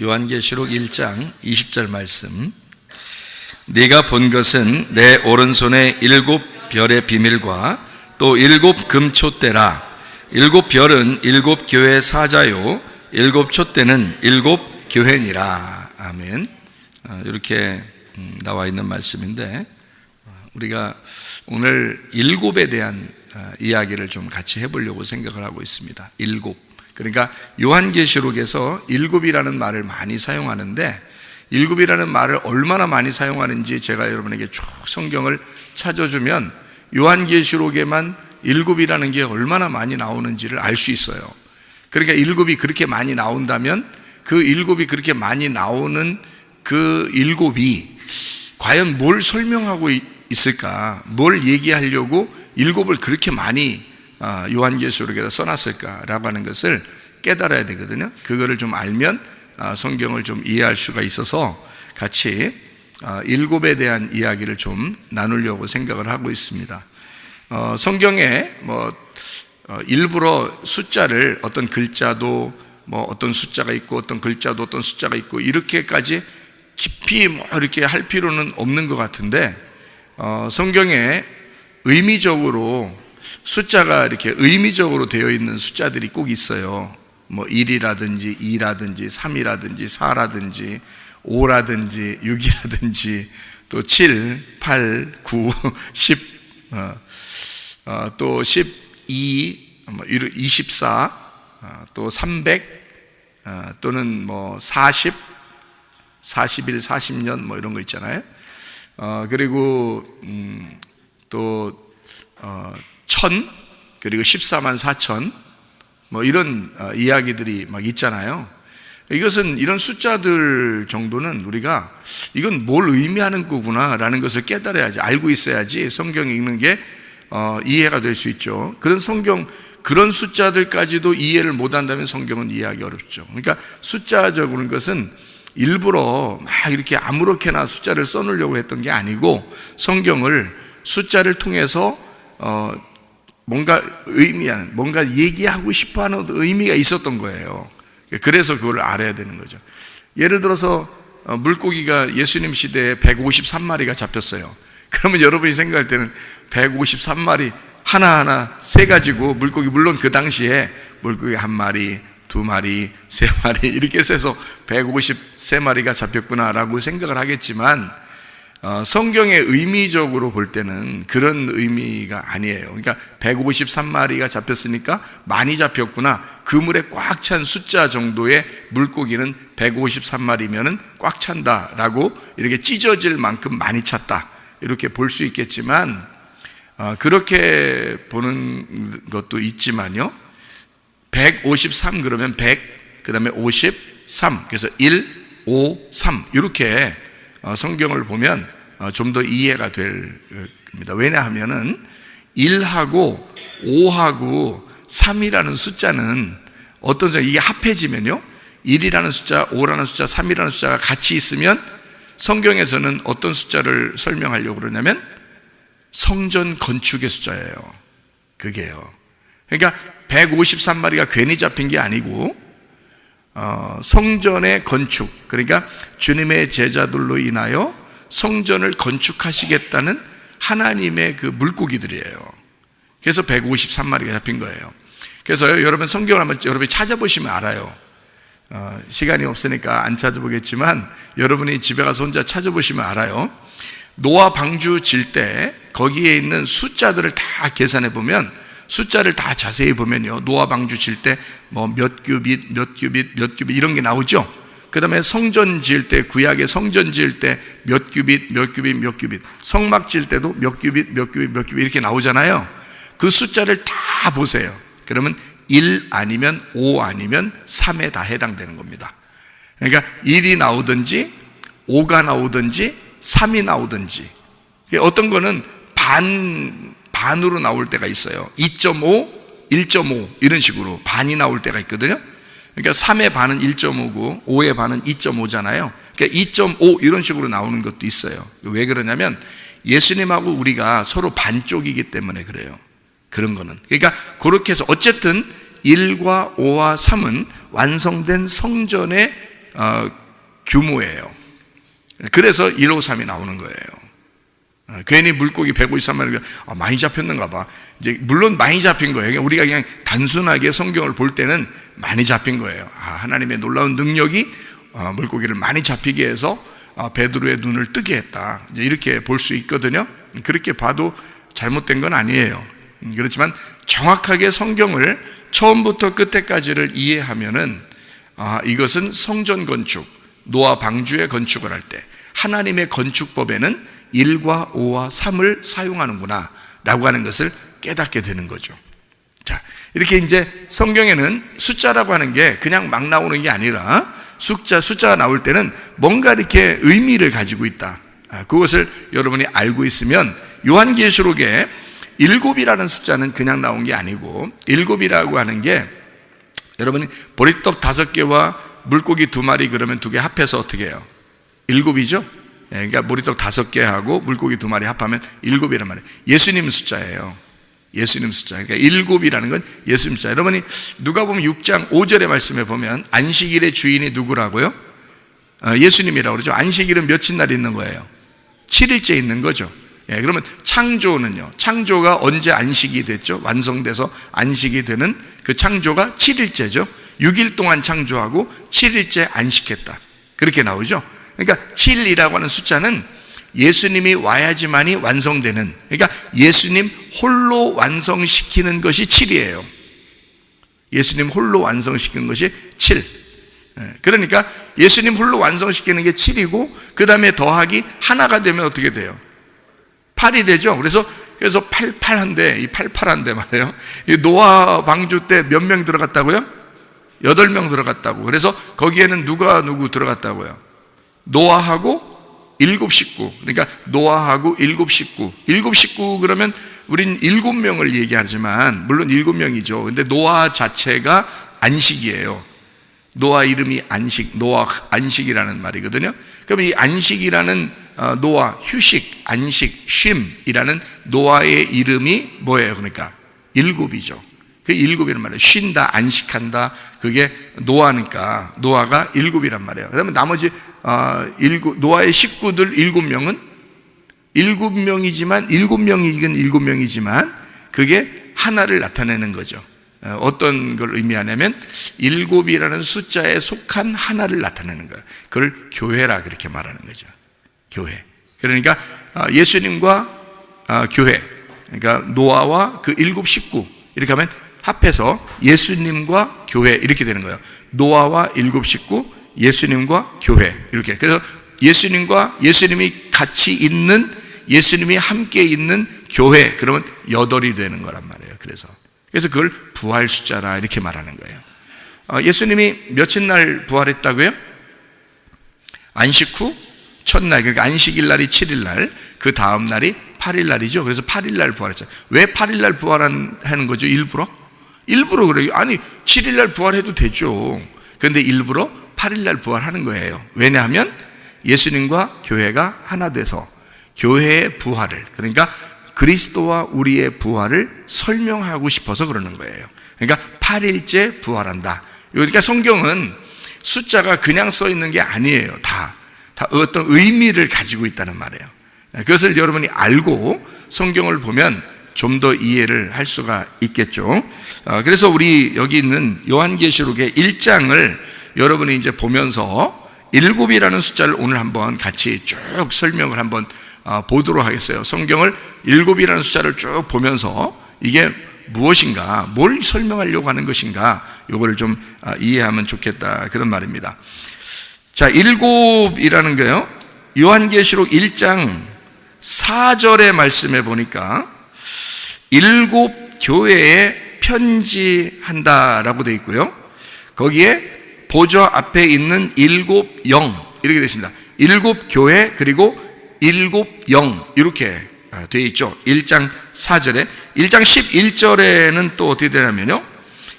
요한계시록 1장 20절 말씀. 네가 본 것은 내 오른손에 7 별의 비밀과 또 7 금촛대라. 7 별은 7 교회의 사자요 7 촛대는 7 교회니라. 아멘. 이렇게 나와 있는 말씀인데, 우리가 오늘 7에 대한 이야기를 좀 같이 해보려고 생각을 하고 있습니다. 7. 그러니까 요한계시록에서 7이라는 말을 많이 사용하는데, 7이라는 말을 얼마나 많이 사용하는지 제가 여러분에게 쭉 성경을 찾아주면 요한계시록에만 7이라는 게 얼마나 많이 나오는지를 알 수 있어요. 그러니까 7이 그렇게 많이 나온다면 그 7이 그렇게 많이 나오는 그 7이 과연 뭘 설명하고 있을까? 뭘 얘기하려고 7을 그렇게 많이 요한계시록에다 써놨을까라고 하는 것을 깨달아야 되거든요. 그거를 좀 알면 성경을 좀 이해할 수가 있어서 같이 7에 대한 이야기를 좀 나누려고 생각을 하고 있습니다. 성경에 일부러 숫자를 어떤 글자도 어떤 숫자가 있고 어떤 글자도 어떤 숫자가 있고 이렇게까지 깊이 이렇게 할 필요는 없는 것 같은데, 성경에 의미적으로 숫자가 이렇게 의미적으로 되어 있는 숫자들이 꼭 있어요. 1이라든지 2라든지 3이라든지 4라든지 5라든지 6이라든지 또 7, 8, 9, 10, 또 12, 24, 또 300, 또는 40, 41, 40년 이런 거 있잖아요. 그리고 또 1000, 그리고 14만 4천 이런 이야기들이 막 있잖아요. 이것은 이런 숫자들 정도는 우리가 이건 뭘 의미하는 거구나 라는 것을 깨달아야지, 알고 있어야지 성경 읽는 게 이해가 될 수 있죠. 그런 숫자들까지도 이해를 못한다면 성경은 이해하기 어렵죠. 그러니까 숫자적인 것은 일부러 막 이렇게 아무렇게나 숫자를 써놓으려고 했던 게 아니고, 성경을 숫자를 통해서 뭔가 의미하는, 뭔가 얘기하고 싶어하는 의미가 있었던 거예요. 그래서 그걸 알아야 되는 거죠. 예를 들어서 물고기가 예수님 시대에 153마리가 잡혔어요. 그러면 여러분이 생각할 때는 153마리 하나하나 세 가지고 물고기, 물론 그 당시에 물고기 1마리, 2마리, 3마리 이렇게 세서 153마리가 잡혔구나라고 생각을 하겠지만, 성경의 의미적으로 볼 때는 그런 의미가 아니에요. 그러니까 153마리가 잡혔으니까 많이 잡혔구나, 그물에 꽉 찬 숫자 정도의 물고기는 153마리면은 꽉 찬다라고, 이렇게 찢어질 만큼 많이 찼다 이렇게 볼 수 있겠지만, 그렇게 보는 것도 있지만요, 153 그러면 100, 그 다음에 53, 그래서 1, 5, 3 이렇게 성경을 보면 좀 더 이해가 될 겁니다. 왜냐하면은 1하고 5하고 3이라는 숫자는 어떤 숫자, 이게 합해지면요, 1이라는 숫자, 5라는 숫자, 3이라는 숫자가 같이 있으면 성경에서는 어떤 숫자를 설명하려고 그러냐면 성전 건축의 숫자예요. 그게요. 그러니까 153마리가 괜히 잡힌 게 아니고 성전의 건축, 그러니까 주님의 제자들로 인하여 성전을 건축하시겠다는 하나님의 그 물고기들이에요. 그래서 153마리가 잡힌 거예요. 그래서 여러분 성경을 한번 여러분이 찾아보시면 알아요. 시간이 없으니까 안 찾아보겠지만 여러분이 집에 가서 혼자 찾아보시면 알아요. 노아 방주 질 때 거기에 있는 숫자들을 다 계산해 보면, 숫자를 다 자세히 보면요, 노아 방주 질 때 몇 규빗, 몇 규빗, 몇 규빗 이런 게 나오죠. 그 다음에 성전 지을 때, 구약의 성전 지을 때 몇 규빗, 몇 규빗, 몇 규빗, 성막 지을 때도 몇 규빗, 몇 규빗, 몇 규빗 이렇게 나오잖아요. 그 숫자를 다 보세요. 그러면 1 아니면 5 아니면 3에 다 해당되는 겁니다. 그러니까 1이 나오든지 5가 나오든지 3이 나오든지, 어떤 거는 반으로 나올 때가 있어요. 2.5, 1.5 이런 식으로 반이 나올 때가 있거든요. 그러니까 3의 반은 1.5고 5의 반은 2.5잖아요. 그러니까 2.5 이런 식으로 나오는 것도 있어요. 왜 그러냐면 예수님하고 우리가 서로 반쪽이기 때문에 그래요. 그런 거는. 그러니까 그렇게 해서 어쨌든 1과 5와 3은 완성된 성전의 규모예요. 그래서 153이 나오는 거예요. 괜히 물고기 153마리가 많이 잡혔는가 봐. 이제 물론 많이 잡힌 거예요. 우리가 그냥 단순하게 성경을 볼 때는 많이 잡힌 거예요. 하나님의 놀라운 능력이 물고기를 많이 잡히게 해서 베드로의 눈을 뜨게 했다. 이제 이렇게 볼 수 있거든요. 그렇게 봐도 잘못된 건 아니에요. 그렇지만 정확하게 성경을 처음부터 끝에까지를 이해하면은 이것은 성전 건축, 노아 방주의 건축을 할 때 하나님의 건축법에는 1과 5와 3을 사용하는구나 라고 하는 것을 깨닫게 되는 거죠. 자, 이렇게 이제 성경에는 숫자라고 하는 게 그냥 막 나오는 게 아니라 숫자가 나올 때는 뭔가 이렇게 의미를 가지고 있다. 그것을 여러분이 알고 있으면 요한계시록에 7이라는 숫자는 그냥 나온 게 아니고 7이라고 하는 게 여러분이 보리떡 5개와 물고기 2마리 그러면 2개 합해서 어떻게 해요? 7이죠? 그러니까 보리떡 5개하고 물고기 2마리 합하면 7이란 말이에요. 예수님 숫자예요. 예수님 숫자. 그러니까 7이라는 건 예수님 숫자. 여러분이 누가복음 6장 5절의 말씀에 보면 안식일의 주인이 누구라고요? 예수님이라고 그러죠. 안식일은 며칠 날 있는 거예요? 7일째 있는 거죠. 그러면 창조는요, 창조가 언제 안식이 됐죠? 완성돼서 안식이 되는 그 창조가 7일째죠. 6일 동안 창조하고 7일째 안식했다. 그렇게 나오죠. 그러니까 7이라고 하는 숫자는 예수님이 와야지만이 완성되는, 그러니까 예수님 홀로 완성시키는 것이 7이에요. 예수님 홀로 완성시키는 것이 7. 그러니까 예수님 홀로 완성시키는 게 7이고 그 다음에 더하기 하나가 되면 어떻게 돼요? 8이 되죠. 그래서 88한데, 이 88한데 말이에요. 이 노아 방주 때 몇 명 들어갔다고요? 8명 들어갔다고. 그래서 거기에는 누구 들어갔다고요? 노아하고 7 식구. 그러니까 노아하고 7 식구. 7 식구 그러면 우린 7명을 얘기하지만 물론 7명이죠. 근데 노아 자체가 안식이에요. 노아 이름이 노아 안식이라는 말이거든요. 그럼 이 안식이라는 노아, 휴식, 안식, 쉼이라는 노아의 이름이 뭐예요? 그러니까 7이죠. 그 7이란 말이에요. 쉰다, 안식한다. 그게 노아니까 노아가 7이란 말이에요. 그다음에 나머지 노아의 식구들 7명은 7명이지만 7명이지만 그게 하나를 나타내는 거죠. 어떤 걸 의미하냐면 7이라는 숫자에 속한 하나를 나타내는 거예요. 그걸 교회라 그렇게 말하는 거죠. 교회. 그러니까 예수님과 교회, 그러니까 노아와 그 7 식구 이렇게 하면 합해서 예수님과 교회 이렇게 되는 거예요. 노아와 7 식구, 예수님과 교회 이렇게. 그래서 예수님이 같이 있는, 예수님이 함께 있는 교회, 그러면 8이 되는 거란 말이에요. 그래서 그걸 부활 숫자라 이렇게 말하는 거예요. 예수님이 며칠 날 부활했다고요? 안식 후 첫날, 그러니까 안식일 날이 7일 날, 그 다음 날이 8일 날이죠. 그래서 8일 날 부활했잖아요. 왜 8일 날 부활하는 거죠? 일부러 그래요. 아니 7일 날 부활해도 되죠. 그런데 일부러 8일 날 부활하는 거예요. 왜냐하면 예수님과 교회가 하나 돼서 교회의 부활을, 그러니까 그리스도와 우리의 부활을 설명하고 싶어서 그러는 거예요. 그러니까 8일째 부활한다. 그러니까 성경은 숫자가 그냥 써 있는 게 아니에요. 다 어떤 의미를 가지고 있다는 말이에요. 그것을 여러분이 알고 성경을 보면 좀 더 이해를 할 수가 있겠죠. 그래서 우리 여기 있는 요한계시록의 1장을 여러분이 이제 보면서 7이라는 숫자를 오늘 한번 같이 쭉 설명을 한번 보도록 하겠어요. 성경을 7이라는 숫자를 쭉 보면서 이게 무엇인가, 뭘 설명하려고 하는 것인가, 이걸 좀 이해하면 좋겠다, 그런 말입니다. 자, 7이라는 거요, 요한계시록 1장 4절의 말씀에 보니까 7 교회에 편지한다라고 되어 있고요, 거기에 보좌 앞에 있는 7 영 이렇게 되어 있습니다. 7 교회 그리고 7 영 이렇게 되어 있죠. 1장 4절에. 1장 11절에는 또 어떻게 되냐면요,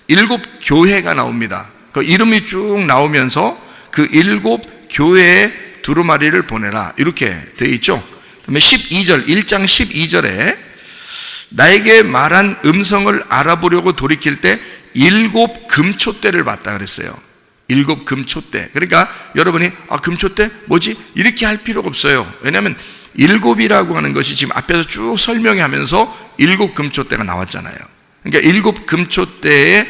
7 교회가 나옵니다. 그 이름이 쭉 나오면서 그 7 교회에 두루마리를 보내라 이렇게 되어 있죠. 그다음에 12절, 1장 12절에 나에게 말한 음성을 알아보려고 돌이킬 때 7 금초대를 봤다 그랬어요. 일곱 금초대. 그러니까 여러분이 금초대 뭐지? 이렇게 할 필요가 없어요. 왜냐하면 일곱이라고 하는 것이 지금 앞에서 쭉 설명하면서 일곱 금초대가 나왔잖아요. 그러니까 일곱 금초대의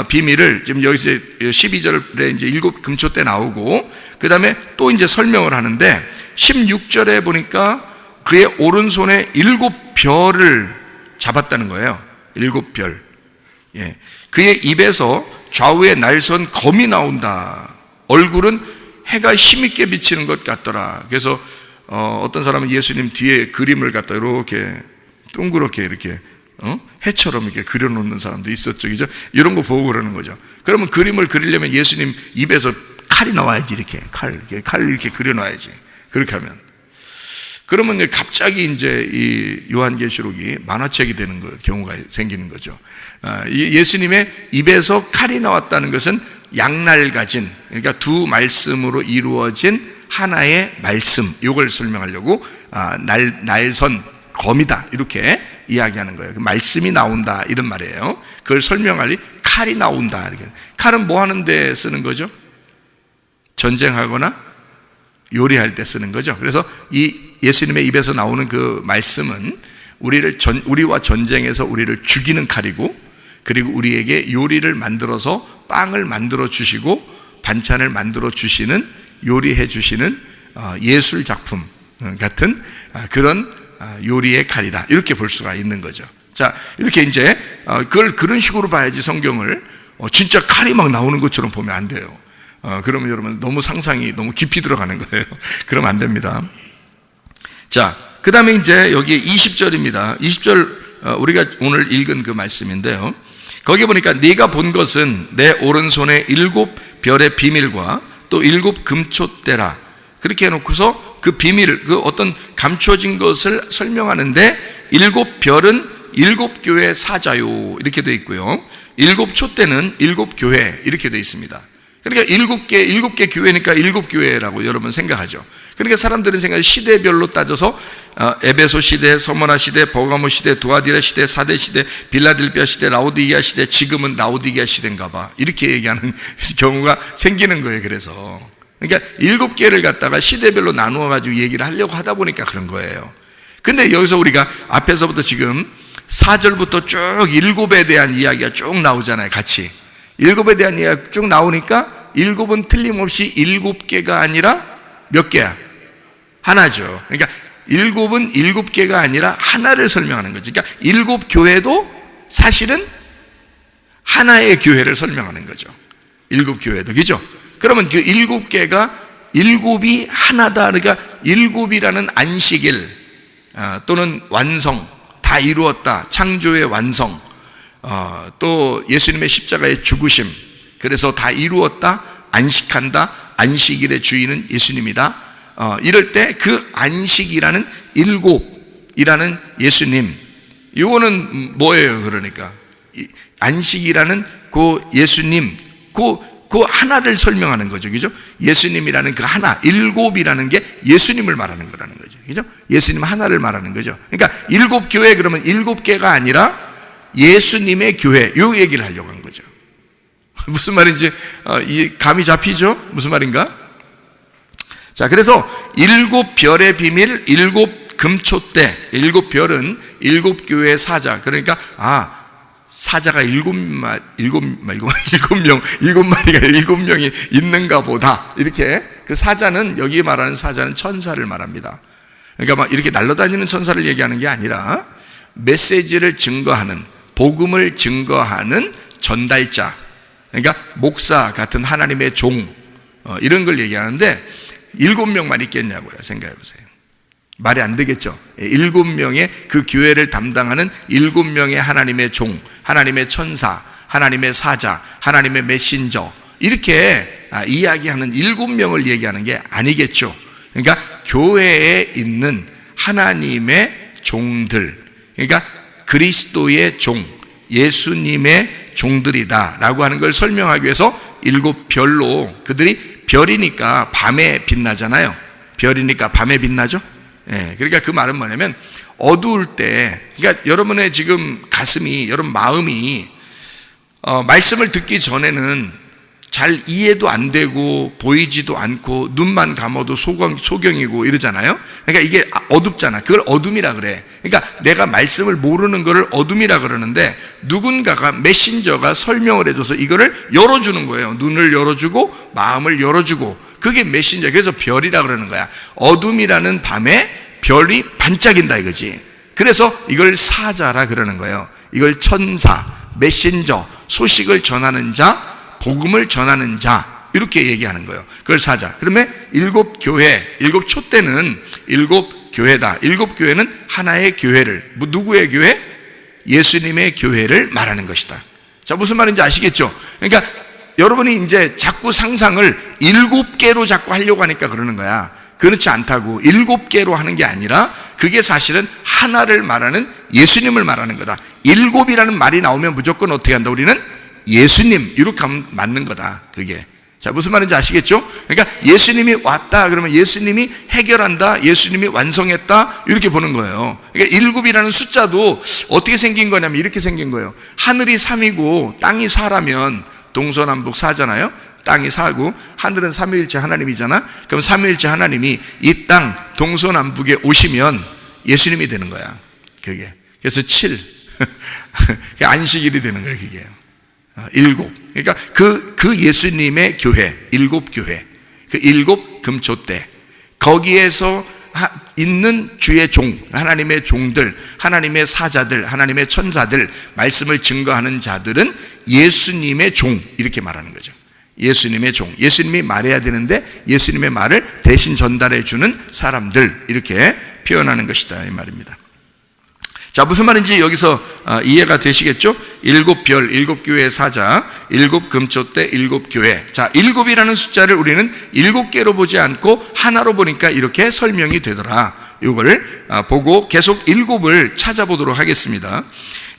비밀을 지금 여기서 12절에 이제 일곱 금초대 나오고, 그 다음에 또 이제 설명을 하는데 16절에 보니까 그의 오른손에 일곱 별을 잡았다는 거예요. 일곱 별. 예. 그의 입에서 좌우에 날선 검이 나온다. 얼굴은 해가 힘있게 비치는 것 같더라. 그래서 어떤 사람은 예수님 뒤에 그림을 갖다 이렇게 동그랗게 이렇게 해처럼 이렇게 그려놓는 사람도 있었죠. 그죠? 이런 거 보고 그러는 거죠. 그러면 그림을 그리려면 예수님 입에서 칼이 나와야지. 이렇게 칼 이렇게 그려놔야지. 그렇게 하면. 그러면 갑자기 이제 이 요한계시록이 만화책이 되는 경우가 생기는 거죠. 예수님의 입에서 칼이 나왔다는 것은 양날 가진, 그러니까 두 말씀으로 이루어진 하나의 말씀, 이걸 설명하려고 날선 검이다 이렇게 이야기하는 거예요. 말씀이 나온다 이런 말이에요. 그걸 설명하니 칼이 나온다. 이렇게. 칼은 뭐 하는 데 쓰는 거죠? 전쟁하거나 요리할 때 쓰는 거죠. 그래서 이 예수님의 입에서 나오는 그 말씀은 우리와 전쟁에서 우리를 죽이는 칼이고, 그리고 우리에게 요리를 만들어서 빵을 만들어 주시고 반찬을 만들어 주시는, 요리해 주시는 예술 작품 같은 그런 요리의 칼이다. 이렇게 볼 수가 있는 거죠. 자, 이렇게 이제 그걸 그런 식으로 봐야지 성경을 진짜 칼이 막 나오는 것처럼 보면 안 돼요. 그러면 여러분 너무 상상이 너무 깊이 들어가는 거예요. 그러면 안 됩니다. 자, 그 다음에 이제 여기 20절입니다. 20절 우리가 오늘 읽은 그 말씀인데요. 거기 보니까 네가 본 것은 내 오른손에 일곱 별의 비밀과 또 일곱 금초대라. 그렇게 해놓고서 그 비밀, 그 어떤 감춰진 것을 설명하는데, 일곱 별은 일곱 교회 사자요 이렇게 되어 있고요. 일곱 촛대는 일곱 교회 이렇게 되어 있습니다. 그러니까 일곱 개 교회니까 일곱 교회라고 여러분 생각하죠. 그러니까 사람들은 생각해 시대별로 따져서 에베소 시대, 서머나 시대, 버가모 시대, 두아디라 시대, 사대 시대, 빌라델비아 시대, 라오디게아 시대, 지금은 라오디게아 시대인가 봐 이렇게 얘기하는 경우가 생기는 거예요. 그래서 그러니까 일곱 개를 갖다가 시대별로 나누어 가지고 얘기를 하려고 하다 보니까 그런 거예요. 근데 여기서 우리가 앞에서부터 지금 4절부터 쭉 일곱에 대한 이야기가 쭉 나오잖아요. 같이 일곱에 대한 이야기가 쭉 나오니까 일곱은 틀림없이 일곱 개가 아니라 몇 개야? 하나죠. 그러니까 일곱은 일곱 개가 아니라 하나를 설명하는 거죠. 그러니까 일곱 교회도 사실은 하나의 교회를 설명하는 거죠. 일곱 교회도. 그죠? 그러면 그 일곱 개가 일곱이 하나다. 그러니까 일곱이라는 안식일 또는 완성, 다 이루었다. 창조의 완성, 또 예수님의 십자가의 죽으심, 그래서 다 이루었다. 안식한다. 안식일의 주인은 예수님이다. 이럴 때 그 안식이라는 일곱이라는 예수님, 이거는 뭐예요? 그러니까 안식이라는 그 예수님, 그 하나를 설명하는 거죠. 그죠? 예수님이라는 그 하나, 일곱이라는 게 예수님을 말하는 거라는 거죠. 그죠? 예수님 하나를 말하는 거죠. 그러니까 일곱 교회, 그러면 일곱 개가 아니라 예수님의 교회, 이 얘기를 하려고 한 거죠. 무슨 말인지 감이 잡히죠? 무슨 말인가? 자, 그래서 일곱 별의 비밀, 일곱 금초대, 일곱 별은 일곱 교회의 사자. 그러니까 사자가 일곱 명이 있는가 보다. 이렇게 그 사자는, 여기 말하는 사자는 천사를 말합니다. 그러니까 막 이렇게 날아다니는 천사를 얘기하는 게 아니라 메시지를 증거하는, 복음을 증거하는 전달자. 그러니까 목사 같은 하나님의 종, 이런 걸 얘기하는데 7명만 있겠냐고요. 생각해 보세요. 말이 안 되겠죠. 7명의 그 교회를 담당하는 7명의 하나님의 종, 하나님의 천사, 하나님의 사자, 하나님의 메신저, 이렇게 이야기하는 7명을 얘기하는 게 아니겠죠. 그러니까 교회에 있는 하나님의 종들, 그러니까 그리스도의 종, 예수님의 종들이다 라고 하는 걸 설명하기 위해서 7별로, 그들이 별이니까 밤에 빛나잖아요. 별이니까 밤에 빛나죠. 그러니까 그 말은 뭐냐면 어두울 때, 그러니까 여러분의 지금 가슴이, 여러분 마음이 말씀을 듣기 전에는 잘 이해도 안 되고 보이지도 않고 눈만 감아도 소경이고 이러잖아요. 그러니까 이게 어둡잖아. 그걸 어둠이라 그래. 그러니까 내가 말씀을 모르는 거를 어둠이라 그러는데, 누군가가 메신저가 설명을 해줘서 이거를 열어주는 거예요. 눈을 열어주고 마음을 열어주고, 그게 메신저. 그래서 별이라 그러는 거야. 어둠이라는 밤에 별이 반짝인다 이거지. 그래서 이걸 사자라 그러는 거예요. 이걸 천사, 메신저, 소식을 전하는 자, 복음을 전하는 자, 이렇게 얘기하는 거예요. 그걸 사자. 그러면 일곱 교회, 일곱 촛대는 일곱 교회다. 일곱 교회는 하나의 교회를, 누구의 교회? 예수님의 교회를 말하는 것이다. 자, 무슨 말인지 아시겠죠? 그러니까 여러분이 이제 자꾸 상상을 일곱 개로 자꾸 하려고 하니까 그러는 거야. 그렇지 않다고. 일곱 개로 하는 게 아니라 그게 사실은 하나를 말하는 예수님을 말하는 거다. 일곱이라는 말이 나오면 무조건 어떻게 한다? 우리는 예수님, 이렇게 하면 맞는 거다. 그게. 자, 무슨 말인지 아시겠죠? 그러니까 예수님이 왔다 그러면 예수님이 해결한다, 예수님이 완성했다, 이렇게 보는 거예요. 그러니까 일곱이라는 숫자도 어떻게 생긴 거냐면 이렇게 생긴 거예요. 하늘이 3이고 땅이 4라면 동서남북 4잖아요. 땅이 4고 하늘은 삼위일체 하나님이잖아. 그럼 삼위일체 하나님이 이 땅 동서남북에 오시면 예수님이 되는 거야. 그게. 그래서 7. 안식일이 되는 거예요, 그게. 일곱. 그러니까 그 예수님의 교회, 일곱 교회, 그 일곱 금초대, 거기에서 있는 주의 종, 하나님의 종들, 하나님의 사자들, 하나님의 천사들, 말씀을 증거하는 자들은 예수님의 종, 이렇게 말하는 거죠. 예수님의 종, 예수님이 말해야 되는데 예수님의 말을 대신 전달해 주는 사람들, 이렇게 표현하는 것이다, 이 말입니다. 자, 무슨 말인지 여기서 이해가 되시겠죠? 일곱 별, 일곱 교회의 사자, 일곱 금초대, 일곱 교회. 자, 일곱이라는 숫자를 우리는 일곱 개로 보지 않고 하나로 보니까 이렇게 설명이 되더라. 이걸 보고 계속 일곱을 찾아보도록 하겠습니다.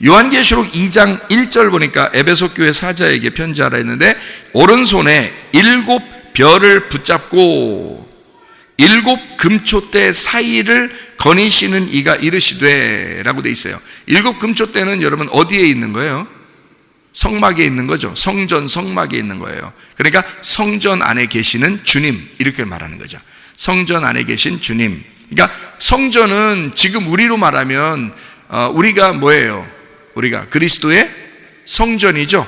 요한계시록 2장 1절 보니까 에베소 교회 사자에게 편지하라 했는데, 오른손에 일곱 별을 붙잡고 일곱 금초대 사이를 거니시는 이가 이르시되 라고 돼 있어요. 일곱 금초대는 여러분 어디에 있는 거예요? 성막에 있는 거죠. 성전, 성막에 있는 거예요. 그러니까 성전 안에 계시는 주님, 이렇게 말하는 거죠. 성전 안에 계신 주님. 그러니까 성전은 지금 우리로 말하면 우리가 뭐예요? 우리가 그리스도의 성전이죠.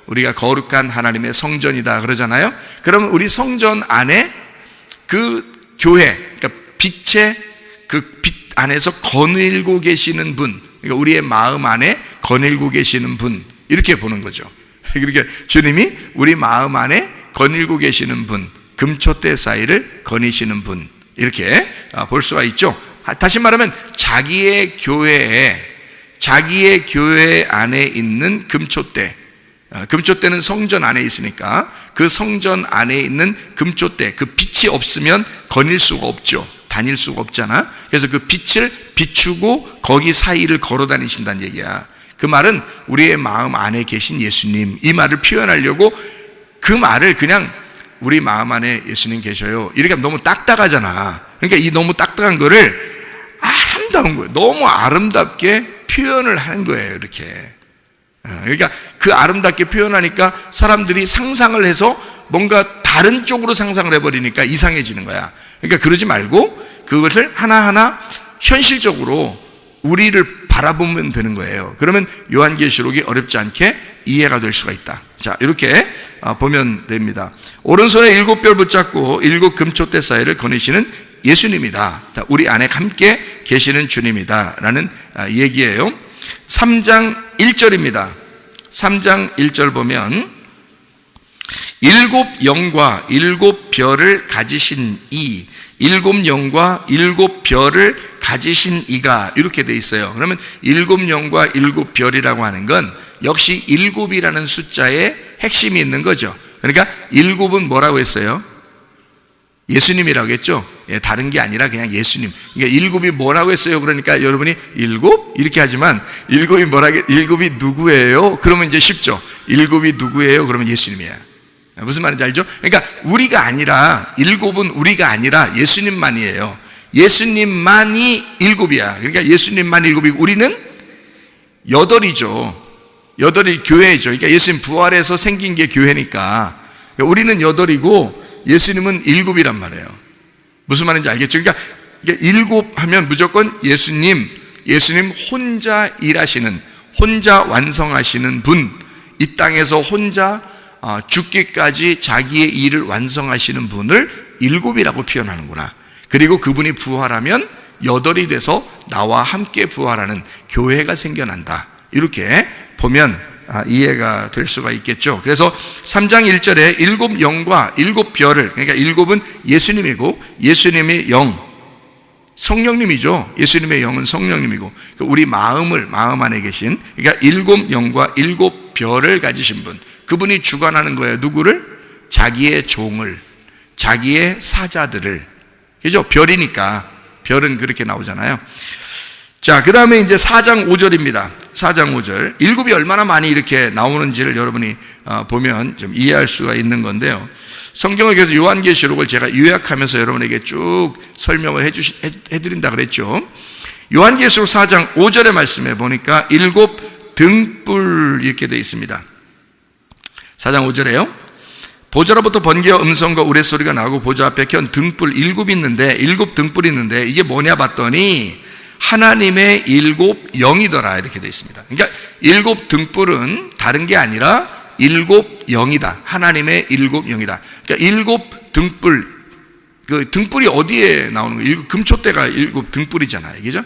우리가 거룩한 하나님의 성전이다 그러잖아요. 그러면 우리 성전 안에 그 교회, 그러니까 빛의 그 빛 안에서 거닐고 계시는 분, 그러니까 우리의 마음 안에 거닐고 계시는 분, 이렇게 보는 거죠. 그러니까 주님이 우리 마음 안에 거닐고 계시는 분, 금초대 사이를 거니시는 분, 이렇게 볼 수가 있죠. 다시 말하면 자기의 교회 안에 있는 금초대, 금초대는 성전 안에 있으니까 그 성전 안에 있는 금초대, 그 빛이 없으면 거닐 수가 없죠. 다닐 수가 없잖아. 그래서 그 빛을 비추고 거기 사이를 걸어 다니신다는 얘기야. 그 말은 우리의 마음 안에 계신 예수님, 이 말을 표현하려고 그 말을 그냥 우리 마음 안에 예수님 계셔요, 이렇게 하면 너무 딱딱하잖아. 그러니까 이 너무 딱딱한 거를 아름다운 거예요. 너무 아름답게 표현을 하는 거예요, 이렇게. 그러니까 그 아름답게 표현하니까 사람들이 상상을 해서 뭔가 다른 쪽으로 상상을 해버리니까 이상해지는 거야. 그러니까 그러지 말고 그것을 하나하나 현실적으로 우리를 바라보면 되는 거예요. 그러면 요한계시록이 어렵지 않게 이해가 될 수가 있다. 자, 이렇게 보면 됩니다. 오른손에 일곱 별 붙잡고 일곱 금초대 사이를 거니시는 예수님이다. 우리 안에 함께 계시는 주님이다 라는 얘기예요. 3장 1절입니다. 3장 1절 보면 일곱 영과 일곱 별을 가지신 이, 일곱 영과 일곱 별을 가지신 이가, 이렇게 돼 있어요. 그러면 일곱 영과 일곱 별이라고 하는 건 역시 일곱이라는 숫자에 핵심이 있는 거죠. 그러니까 일곱은 뭐라고 했어요? 예수님이라고 했죠. 예, 다른 게 아니라 그냥 예수님. 그러니까 일곱이 뭐라고 했어요? 그러니까 여러분이 일곱? 이렇게 하지만 일곱이 일곱이 누구예요? 그러면 이제 쉽죠. 일곱이 누구예요? 그러면 예수님이야. 무슨 말인지 알죠? 그러니까 우리가 아니라, 일곱은 우리가 아니라 예수님만이에요. 예수님만이 일곱이야. 그러니까 예수님만 일곱이고 우리는 여덟이죠. 여덟이 교회죠. 그러니까 예수님 부활해서 생긴 게 교회니까 우리는 8이고 예수님은 7이란 말이에요. 무슨 말인지 알겠죠? 그러니까 7 하면 무조건 예수님 혼자 일하시는, 혼자 완성하시는 분, 이 땅에서 혼자 죽기까지 자기의 일을 완성하시는 분을 7이라고 표현하는구나. 그리고 그분이 부활하면 8이 돼서 나와 함께 부활하는 교회가 생겨난다. 이렇게 보면 이해가 될 수가 있겠죠. 그래서 3장 1절에 7 영과 7 별을, 그러니까 7은 예수님이고 예수님의 영, 성령님이죠. 예수님의 영은 성령님이고 우리 마음 안에 계신, 그러니까 7 영과 7 별을 가지신 분, 그분이 주관하는 거예요. 누구를? 자기의 종을, 자기의 사자들을. 그죠? 별이니까 별은 그렇게 나오잖아요. 자, 그 다음에 이제 4장 5절입니다. 4장 5절. 7이 얼마나 많이 이렇게 나오는지를 여러분이 보면 좀 이해할 수가 있는 건데요. 성경을 그래서 요한계시록을 제가 요약하면서 여러분에게 쭉 설명을 해드린다 그랬죠. 요한계시록 4장 5절의 말씀에 보니까 7 등불 이렇게 되어 있습니다. 4장 5절에요. 보좌로부터 번개와 음성과 우레소리가 나고 보좌 앞에 켠 등불 7이 있는데, 7 등불이 있는데 이게 뭐냐 봤더니 하나님의 7 영이더라 이렇게 되어 있습니다. 그러니까 7 등불은 다른 게 아니라 7 영이다. 하나님의 7 영이다. 그러니까 7 등불, 그 등불이 어디에 나오는 거예요? 금초대가 7 등불이잖아요. 그죠?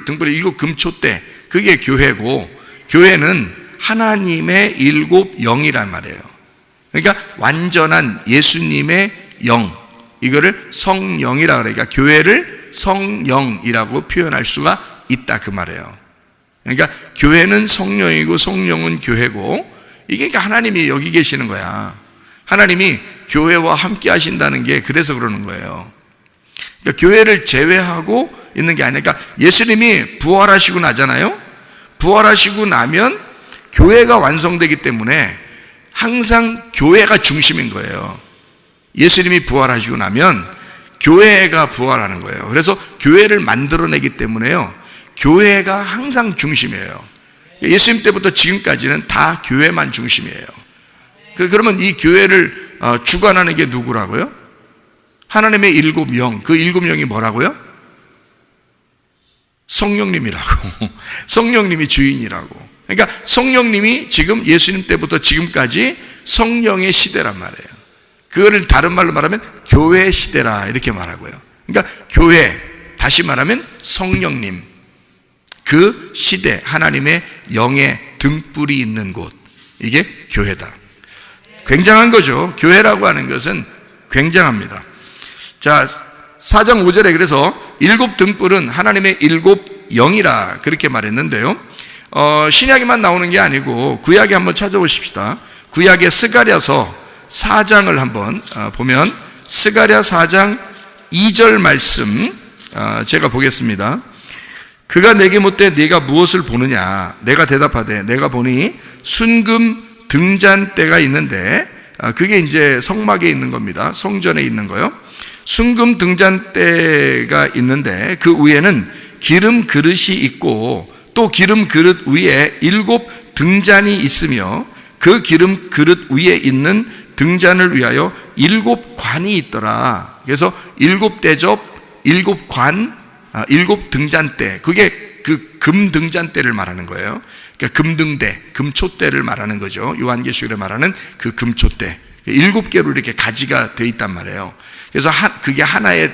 등불이 7 금초대. 그게 교회고, 교회는 하나님의 7 영이란 말이에요. 그러니까 완전한 예수님의 영, 이거를 성령이라 그래요. 그러니까 교회를 성령이라고 표현할 수가 있다 그 말이에요. 그러니까 교회는 성령이고 성령은 교회고, 이게 그러니까 하나님이 여기 계시는 거야. 하나님이 교회와 함께 하신다는 게 그래서 그러는 거예요. 그러니까 교회를 제외하고 있는 게 아니라, 그러니까 예수님이 부활하시고 나잖아요. 부활하시고 나면 교회가 완성되기 때문에 항상 교회가 중심인 거예요. 예수님이 부활하시고 나면 교회가 부활하는 거예요. 그래서 교회를 만들어내기 때문에요, 교회가 항상 중심이에요. 예수님 때부터 지금까지는 다 교회만 중심이에요. 그러면 이 교회를 주관하는 게 누구라고요? 하나님의 7 영. 그 7 영이 뭐라고요? 성령님이라고. 성령님이 주인이라고. 그러니까 성령님이 지금 예수님 때부터 지금까지 성령의 시대란 말이에요. 그거를 다른 말로 말하면 교회 시대라 이렇게 말하고요. 그러니까 교회, 다시 말하면 성령님, 그 시대, 하나님의 영의 등불이 있는 곳, 이게 교회다. 굉장한 거죠. 교회라고 하는 것은 굉장합니다. 자, 4장 5절에 그래서 7 등불은 하나님의 7 영이라 그렇게 말했는데요. 신약에만 나오는 게 아니고 구약에 한번 찾아보십시다. 구약의 스가랴서 4장을 한번 보면, 스가랴 4장 2절 말씀 제가 보겠습니다. 그가 내게 묻되 네가 무엇을 보느냐? 내가 대답하되 내가 보니 순금 등잔대가 있는데, 그게 이제 성막에 있는 겁니다. 성전에 있는 거요. 순금 등잔대가 있는데 그 위에는 기름 그릇이 있고 또 기름 그릇 위에 7 등잔이 있으며 그 기름 그릇 위에 있는 등잔을 위하여 7 관이 있더라. 그래서 7 대접, 7 관, 7 등잔대, 그게 그 금 등잔대를 말하는 거예요. 그러니까 금등대, 금초대를 말하는 거죠. 요한계시록에 말하는 그 금초대, 7개로 이렇게 가지가 되어 있단 말이에요. 그래서 그게 하나의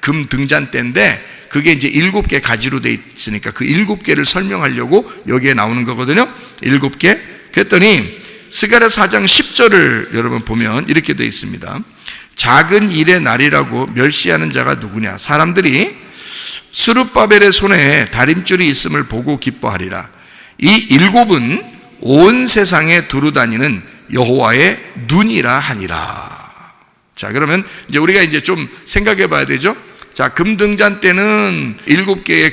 금 등잔대인데 그게 이제 7개 가지로 되어 있으니까 그 7개를 설명하려고 여기에 나오는 거거든요. 7개. 그랬더니 스가랴 4장 10절을 여러분 보면 이렇게 되어 있습니다. 작은 일의 날이라고 멸시하는 자가 누구냐? 사람들이 스룹바벨의 손에 다림줄이 있음을 보고 기뻐하리라. 이 7은 온 세상에 두루다니는 여호와의 눈이라 하니라. 자, 그러면 이제 우리가 이제 좀 생각해 봐야 되죠. 자, 금등잔대는 7개의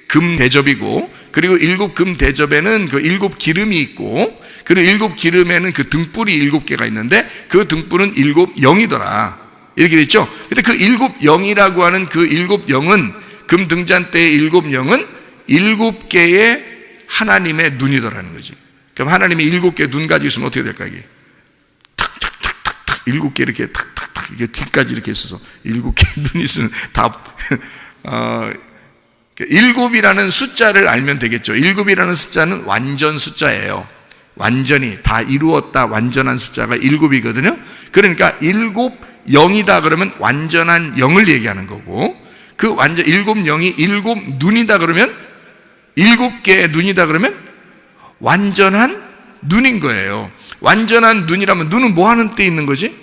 금 대접이고, 그리고 7 금 대접에는 그 7 기름이 있고, 그리고 7 기름에는 그 등불이 7개가 있는데 그 등불은 7 영이더라. 이렇게 됐죠. 근데 그 7 영이라고 하는 그 7 영은, 금 등잔대의 7 영은 7개의 하나님의 눈이더라는 거지. 그럼 하나님이 7개 눈 가지고 있으면 어떻게 될까 이게? 탁탁탁탁 7개 이렇게 탁탁탁 이게 뒤까지 이렇게 있어서 7개 눈이 있으면 다 7이라는 숫자를 알면 되겠죠. 7이라는 숫자는 완전 숫자예요. 완전히 다 이루었다, 완전한 숫자가 7이거든요. 그러니까 7영이다 그러면 완전한 영을 얘기하는 거고, 그 완전 7영이 7눈이다 그러면 7개의 눈이다 그러면 완전한 눈인 거예요. 완전한 눈이라면 눈은 뭐 하는 때 있는 거지?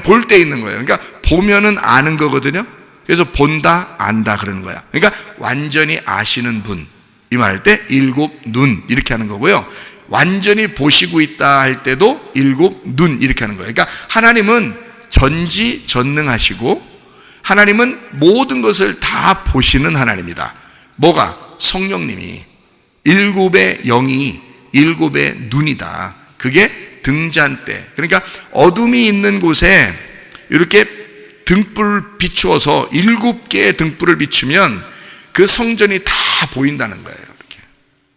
볼 때 있는 거예요. 그러니까 보면은 아는 거거든요. 그래서 본다, 안다 그러는 거야. 그러니까 완전히 아시는 분, 이 말 할 때 7눈 이렇게 하는 거고요. 완전히 보시고 있다 할 때도 7눈 이렇게 하는 거예요. 그러니까 하나님은 전지전능하시고 하나님은 모든 것을 다 보시는 하나님이다. 뭐가? 성령님이 7의 영이 7의 눈이다. 그게 등잔대. 그러니까 어둠이 있는 곳에 이렇게 등불 비추어서 7개의 등불을 비추면 그 성전이 다 보인다는 거예요. 이렇게.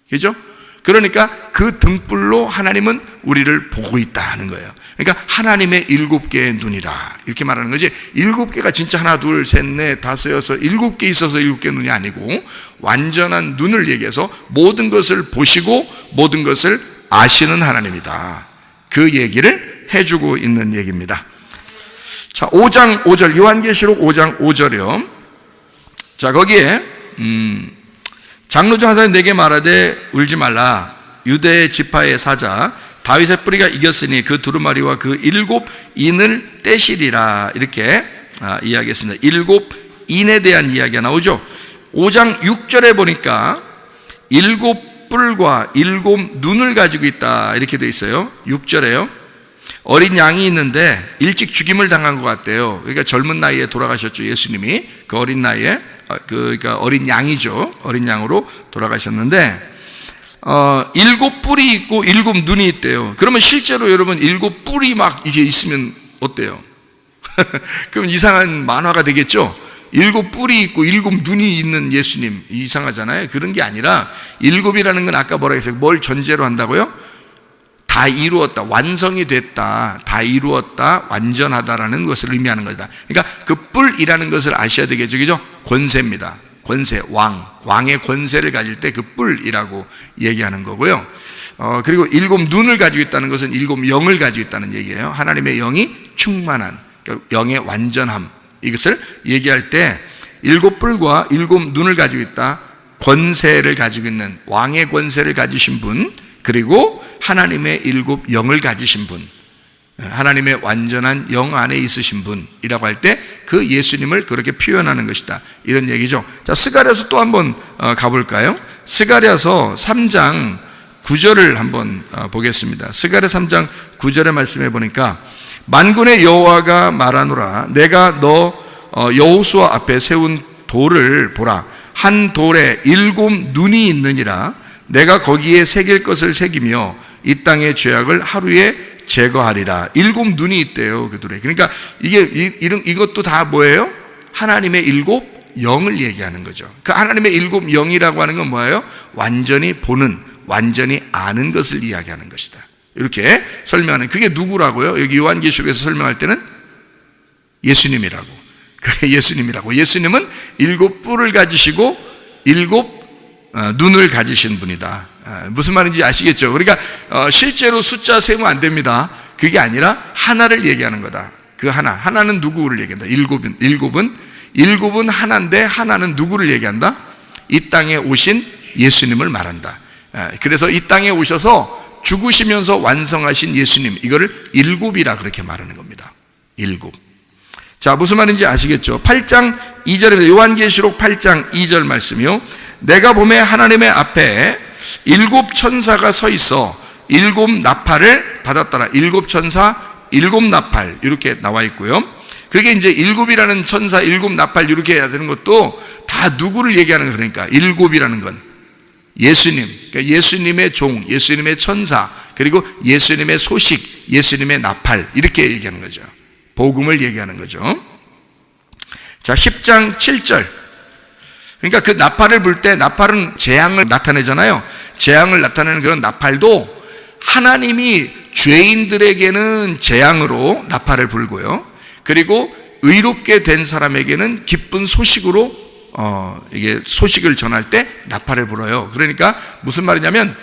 그죠? 그러니까 그 등불로 하나님은 우리를 보고 있다는 거예요. 그러니까 하나님의 7개의 눈이라 이렇게 말하는 거지, 7개가 진짜 하나 둘 셋 넷 다섯 여섯 7개 있어서 7개 눈이 아니고 완전한 눈을 얘기해서 모든 것을 보시고 모든 것을 아시는 하나님이다. 그 얘기를 해주고 있는 얘기입니다. 자, 5장 5절, 요한계시록 5장 5절이요. 자, 거기에 장로중 한 사람이 내게 말하되 울지 말라. 유대 지파의 사자 다윗의 뿌리가 이겼으니 그 두루마리와 그 7인을 떼시리라. 이렇게 이야기했습니다. 7인에 대한 이야기가 나오죠. 5장 6절에 보니까 7뿔과 7눈을 가지고 있다 이렇게 돼 있어요. 6절에요. 어린 양이 있는데 일찍 죽임을 당한 것 같대요. 그러니까 젊은 나이에 돌아가셨죠. 예수님이 그 어린 나이에, 그러니까 어린 양이죠. 어린 양으로 돌아가셨는데 7뿔이 있고 7눈이 있대요. 그러면 실제로 여러분 7뿔이 막 이게 있으면 어때요? 그럼 이상한 만화가 되겠죠. 7뿔이 있고 7눈이 있는 예수님, 이상하잖아요. 그런 게 아니라 7이라는 건 아까 뭐라 했어요? 뭘 전제로 한다고요? 다 이루었다, 완성이 됐다, 다 이루었다, 완전하다라는 것을 의미하는 거다. 그러니까 그 뿔이라는 것을 아셔야 되겠죠. 그죠? 권세입니다. 권세, 왕의 권세를 가질 때 그 뿔이라고 얘기하는 거고요. 그리고 7눈을 가지고 있다는 것은 7영을 가지고 있다는 얘기예요. 하나님의 영이 충만한, 그러니까 영의 완전함, 이것을 얘기할 때 7뿔과 7눈을 가지고 있다, 권세를 가지고 있는 왕의 권세를 가지신 분, 그리고 하나님의 7영을 가지신 분, 하나님의 완전한 영 안에 있으신 분이라고 할 때 그 예수님을 그렇게 표현하는 것이다, 이런 얘기죠. 자, 스가랴서 또 한번 가볼까요? 스가랴서 3장 9절을 한번 보겠습니다. 스가랴 3장 9절의 말씀해 보니까 만군의 여호와가 말하노라. 내가 너 여호수아 앞에 세운 돌을 보라. 한 돌에 7눈이 있느니라. 내가 거기에 새길 것을 새기며 이 땅의 죄악을 하루에 제거하리라. 7눈이 있대요, 그 돌에. 그러니까 이것도 다 뭐예요? 하나님의 7영을 얘기하는 거죠. 그 하나님의 7영이라고 하는 건 뭐예요? 완전히 보는, 완전히 아는 것을 이야기하는 것이다. 이렇게 설명하는, 그게 누구라고요? 여기 요한계시록에서 설명할 때는 예수님이라고. 예수님이라고. 예수님은 7뿔을 가지시고 7눈을 가지신 분이다. 무슨 말인지 아시겠죠? 그러니까 실제로 숫자 세면 안 됩니다. 그게 아니라 하나를 얘기하는 거다. 그 하나는 누구를 얘기한다? 7은 하나인데 하나는 누구를 얘기한다? 이 땅에 오신 예수님을 말한다. 그래서 이 땅에 오셔서 죽으시면서 완성하신 예수님, 이거를 7이라 그렇게 말하는 겁니다. 7. 자, 무슨 말인지 아시겠죠? 8장 2절입니다. 요한계시록 8장 2절 말씀이요. 내가 보매 하나님의 앞에 7 천사가 서 있어 7 나팔을 받았더라. 7 천사, 7 나팔 이렇게 나와 있고요. 그게 이제 7이라는 천사, 7 나팔 이렇게 해야 되는 것도 다 누구를 얘기하는 거예요. 그러니까 7이라는 건 예수님, 그러니까 예수님의 종, 예수님의 천사, 그리고 예수님의 소식, 예수님의 나팔, 이렇게 얘기하는 거죠. 복음을 얘기하는 거죠. 자, 10장 7절. 그러니까 그 나팔을 불 때, 나팔은 재앙을 나타내잖아요. 재앙을 나타내는 그런 나팔도 하나님이 죄인들에게는 재앙으로 나팔을 불고요. 그리고 의롭게 된 사람에게는 기쁜 소식으로 이게 소식을 전할 때 나팔을 불어요. 그러니까 무슨 말이냐면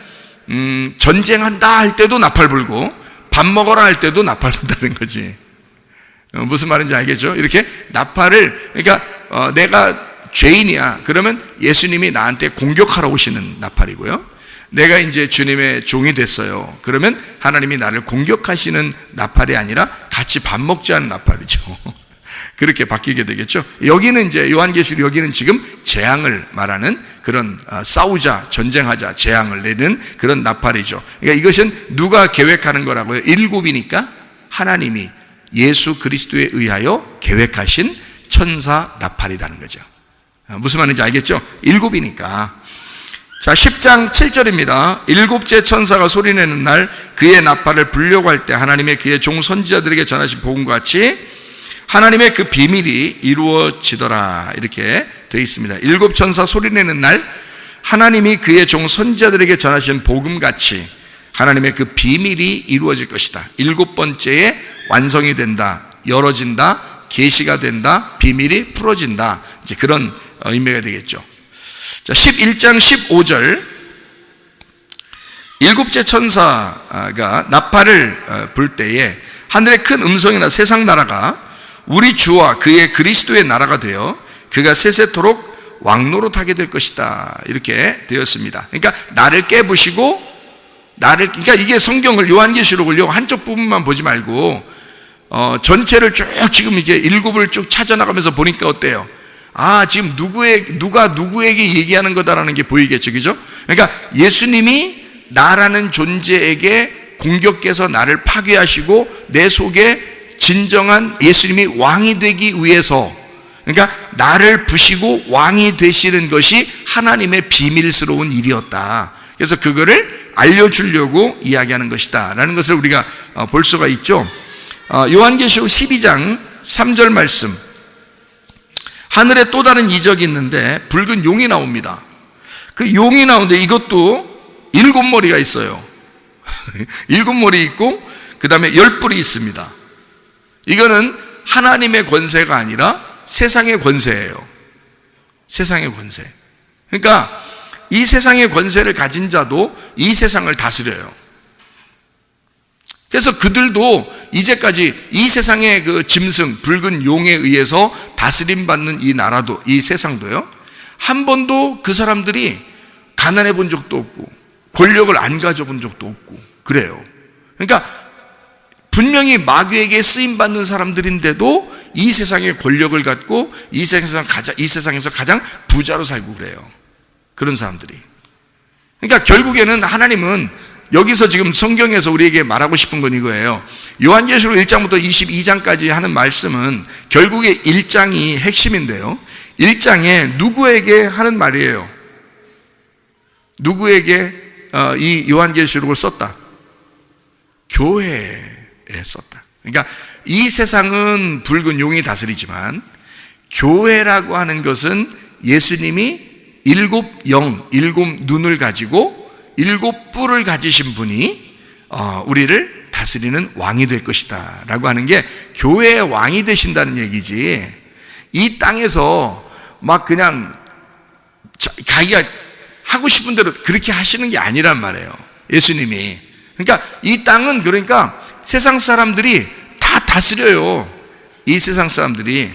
전쟁한다 할 때도 나팔 불고 밥 먹어라 할 때도 나팔 분다는 거지. 무슨 말인지 알겠죠? 이렇게 나팔을, 그러니까 내가 죄인이야 그러면 예수님이 나한테 공격하러 오시는 나팔이고요. 내가 이제 주님의 종이 됐어요 그러면 하나님이 나를 공격하시는 나팔이 아니라 같이 밥 먹자는 나팔이죠. 그렇게 바뀌게 되겠죠. 여기는 이제 요한계시록, 여기는 지금 재앙을 말하는 그런 싸우자, 전쟁하자, 재앙을 내는 그런 나팔이죠. 그러니까 이것은 누가 계획하는 거라고요? 일곱이니까 하나님이 예수 그리스도에 의하여 계획하신 천사 나팔이라는 거죠. 무슨 말인지 알겠죠? 일곱이니까. 자, 10장 7절입니다. 일곱째 천사가 소리내는 날 그의 나팔을 불려고 할 때 하나님의 그의 종 선지자들에게 전하신 복음과 같이 하나님의 그 비밀이 이루어지더라, 이렇게 되어 있습니다. 일곱 천사 소리내는 날 하나님이 그의 종 선지자들에게 전하신 복음같이 하나님의 그 비밀이 이루어질 것이다. 일곱 번째에 완성이 된다, 열어진다, 계시가 된다, 비밀이 풀어진다, 이제 그런 의미가 되겠죠. 자, 11장 15절, 일곱째 천사가 나팔을 불 때에 하늘의 큰 음성이나 세상 나라가 우리 주와 그의 그리스도의 나라가 되어 그가 세세토록 왕노릇하게 될 것이다, 이렇게 되었습니다. 그러니까 나를 깨부시고 그러니까 이게 성경을, 요한계시록을요 한쪽 부분만 보지 말고 전체를 쭉 지금 이게 일곱을 쭉 찾아나가면서 보니까 어때요? 아, 지금 누가 누구에게 얘기하는 거다라는 게 보이겠죠, 그죠? 그러니까 예수님이 나라는 존재에게 공격해서 나를 파괴하시고 내 속에 진정한 예수님이 왕이 되기 위해서, 그러니까 나를 부시고 왕이 되시는 것이 하나님의 비밀스러운 일이었다. 그래서 그거를 알려주려고 이야기하는 것이다 라는 것을 우리가 볼 수가 있죠. 요한계시록 12장 3절 말씀, 하늘에 또 다른 이적이 있는데 붉은 용이 나옵니다. 그 용이 나오는데 이것도 일곱 머리가 있어요. 일곱 머리 있고 그 다음에 10뿔이 있습니다. 이거는 하나님의 권세가 아니라 세상의 권세예요. 세상의 권세. 그러니까 이 세상의 권세를 가진 자도 이 세상을 다스려요. 그래서 그들도 이제까지 이 세상의 그 짐승, 붉은 용에 의해서 다스림받는 이 나라도, 이 세상도요, 한 번도 그 사람들이 가난해 본 적도 없고 권력을 안 가져본 적도 없고 그래요. 그러니까 분명히 마귀에게 쓰임받는 사람들인데도 이 세상의 권력을 갖고 이 세상에서 가장 부자로 살고 그래요. 그런 사람들이. 그러니까 결국에는 하나님은 여기서 지금 성경에서 우리에게 말하고 싶은 건 이거예요. 요한계시록 1장부터 22장까지 하는 말씀은 결국에 1장이 핵심인데요, 1장에 누구에게 하는 말이에요? 누구에게 이 요한계시록을 썼다? 교회에 썼다. 그러니까 이 세상은 붉은 용이 다스리지만 교회라고 하는 것은 예수님이 일곱 눈을 가지고 일곱 뿔을 가지신 분이 우리를 다스리는 왕이 될 것이다 라고 하는 게 교회의 왕이 되신다는 얘기지, 이 땅에서 막 그냥 자기가 하고 싶은 대로 그렇게 하시는 게 아니란 말이에요, 예수님이. 그러니까 이 땅은, 그러니까 세상 사람들이 다 다스려요. 이 세상 사람들이.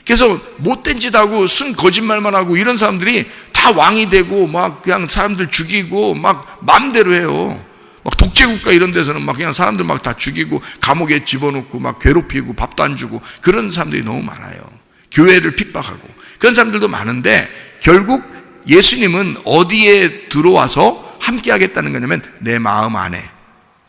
그래서 못된 짓 하고 순 거짓말만 하고 이런 사람들이 다 왕이 되고 막 그냥 사람들 죽이고 막 마음대로 해요. 막 독재국가 이런 데서는 막 그냥 사람들 막 다 죽이고 감옥에 집어넣고 막 괴롭히고 밥도 안 주고 그런 사람들이 너무 많아요. 교회를 핍박하고 그런 사람들도 많은데, 결국 예수님은 어디에 들어와서 함께 하겠다는 거냐면 내 마음 안에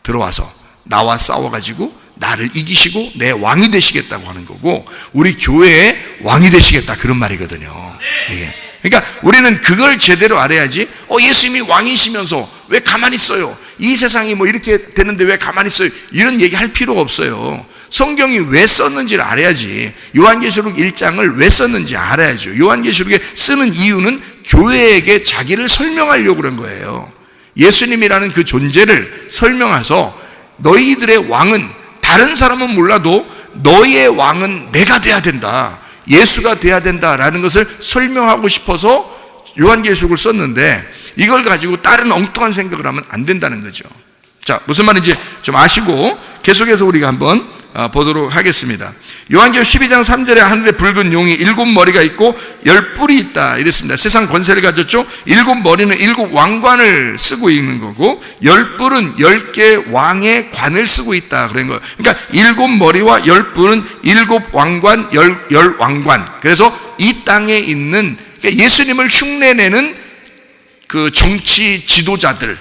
들어와서 나와 싸워가지고 나를 이기시고 내 왕이 되시겠다고 하는 거고, 우리 교회의 왕이 되시겠다, 그런 말이거든요. 예. 그러니까 우리는 그걸 제대로 알아야지. 예수님이 왕이시면서 왜 가만히 있어요? 이 세상이 뭐 이렇게 되는데 왜 가만히 있어요? 이런 얘기 할 필요가 없어요. 성경이 왜 썼는지를 알아야지. 요한계시록 1장을 왜 썼는지 알아야죠. 요한계시록에 쓰는 이유는 교회에게 자기를 설명하려고 그런 거예요. 예수님이라는 그 존재를 설명해서 너희들의 왕은 다른 사람은 몰라도 너희의 왕은 내가 돼야 된다, 예수가 돼야 된다라는 것을 설명하고 싶어서 요한계시록을 썼는데, 이걸 가지고 다른 엉뚱한 생각을 하면 안 된다는 거죠. 자, 무슨 말인지 좀 아시고 계속해서 우리가 한번 보도록 하겠습니다. 요한계시록 12장 3절에 하늘에 붉은 용이 7머리가 있고 10뿔이 있다 이랬습니다. 세상 권세를 가졌죠. 7머리는 7 왕관을 쓰고 있는 거고, 10뿔은 10개 왕의 관을 쓰고 있다 그런 거예요. 그러니까 7머리와 10뿔은 7 왕관, 10 왕관. 그래서 이 땅에 있는, 그러니까 예수님을 흉내내는 그 정치 지도자들,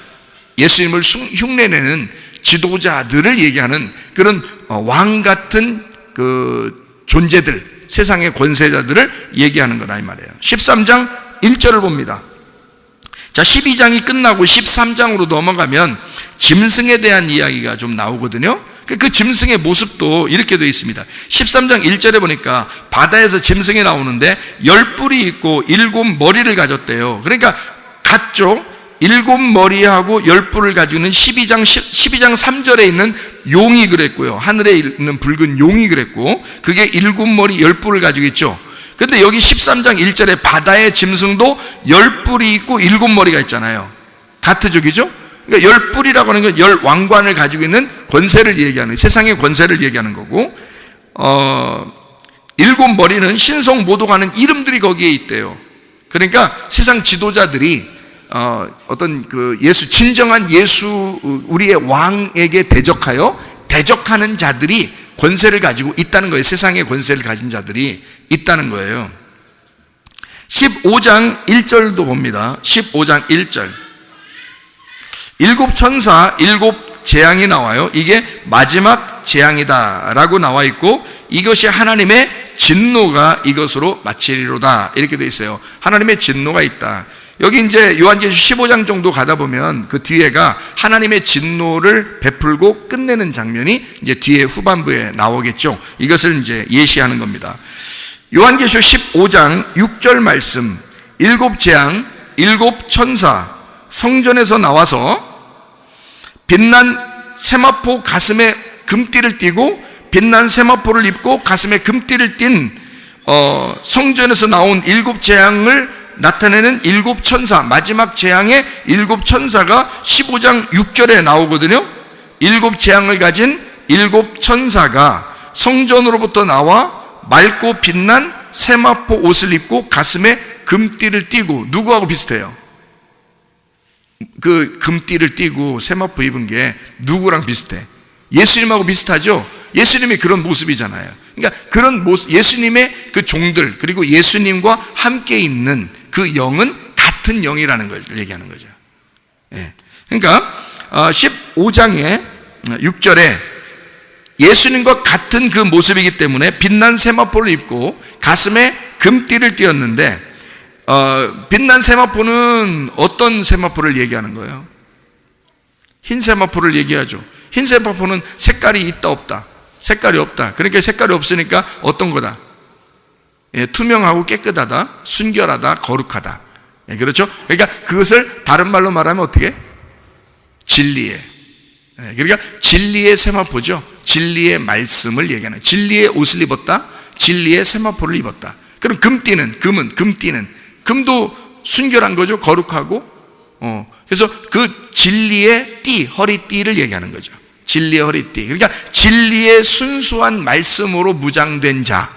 예수님을 흉내내는 지도자들을 얘기하는 그런 왕 같은 그 존재들, 세상의 권세자들을 얘기하는 거다 이 말이에요. 13장 1절을 봅니다. 자, 12장이 끝나고 13장으로 넘어가면 짐승에 대한 이야기가 좀 나오거든요. 그 짐승의 모습도 이렇게 되어 있습니다. 13장 1절에 보니까 바다에서 짐승이 나오는데 10뿔이 있고 7머리를 가졌대요. 그러니까 같죠? 7머리하고 10뿔을 가지고 있는 12장 3절에 있는 용이 그랬고요. 하늘에 있는 붉은 용이 그랬고, 그게 7머리 10뿔을 가지고 있죠. 그런데 여기 13장 1절에 바다의 짐승도 10뿔이 있고 7머리가 있잖아요. 가트족이죠? 그러니까 10뿔이라고 하는 건 10 왕관을 가지고 있는 권세를 얘기하는, 세상의 권세를 얘기하는 거고, 7머리는 신성 모독하는 이름들이 거기에 있대요. 그러니까 세상 지도자들이 어떤 그 예수, 진정한 예수, 우리의 왕에게 대적하는 자들이 권세를 가지고 있다는 거예요. 세상의 권세를 가진 자들이 있다는 거예요. 15장 1절도 봅니다. 15장 1절. 7 천사, 7 재앙이 나와요. 이게 마지막 재앙이다 라고 나와 있고, 이것이 하나님의 진노가 이것으로 마치리로다 이렇게 돼 있어요. 하나님의 진노가 있다. 여기 이제 요한계시록 15장 정도 가다 보면 그 뒤에가 하나님의 진노를 베풀고 끝내는 장면이 이제 뒤에 후반부에 나오겠죠. 이것을 이제 예시하는 겁니다. 요한계시록 15장 6절 말씀, 7 재앙, 7 천사 성전에서 나와서 빛난 세마포 가슴에 금띠를 띠고, 빛난 세마포를 입고 가슴에 금띠를 띤 성전에서 나온 7 재앙을 나타내는 7 천사, 마지막 재앙의 7 천사가 15장 6절에 나오거든요. 7 재앙을 가진 7 천사가 성전으로부터 나와 맑고 빛난 세마포 옷을 입고 가슴에 금띠를 띠고, 누구하고 비슷해요? 그 금띠를 띠고 세마포 입은 게 누구랑 비슷해? 예수님하고 비슷하죠? 예수님이 그런 모습이잖아요. 그러니까 그런 모습, 예수님의 그 종들, 그리고 예수님과 함께 있는 그 영은 같은 영이라는 걸 얘기하는 거죠. 예. 그러니까 15장의 6절에 예수님과 같은 그 모습이기 때문에 빛난 세마포를 입고 가슴에 금띠를 띄었는데, 빛난 세마포는 어떤 세마포를 얘기하는 거예요? 흰 세마포를 얘기하죠. 흰 세마포는 색깔이 있다 없다? 색깔이 없다. 그러니까 색깔이 없으니까 어떤 거다? 예, 투명하고 깨끗하다, 순결하다, 거룩하다. 예, 그렇죠? 그러니까 그것을 다른 말로 말하면 어떻게? 진리의. 예, 그러니까 진리의 세마포죠. 진리의 말씀을 얘기하는, 진리의 옷을 입었다, 진리의 세마포를 입었다. 그럼 금띠는 금도 순결한 거죠. 거룩하고. 그래서 그 진리의 띠, 허리띠를 얘기하는 거죠. 진리의 허리띠. 그러니까 진리의 순수한 말씀으로 무장된 자,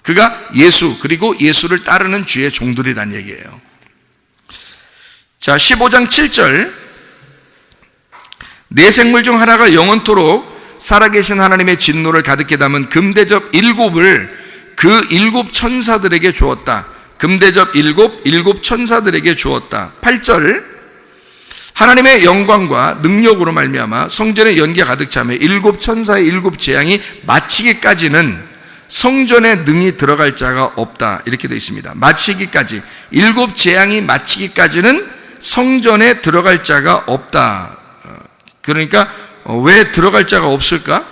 그가 예수, 그리고 예수를 따르는 주의 종들이란 얘기예요. 자, 15장 7절. 네 생물 중 하나가 영원토록 살아계신 하나님의 진노를 가득히 담은 금대접 7을 그 7 천사들에게 주었다. 금대접 7 천사들에게 주었다. 8절. 하나님의 영광과 능력으로 말미암아 성전에 연기가 가득 차며 7 천사의 7 재앙이 마치기까지는 성전에 능히 들어갈 자가 없다. 이렇게 되어 있습니다. 마치기까지, 7 재앙이 마치기까지는 성전에 들어갈 자가 없다. 그러니까 왜 들어갈 자가 없을까?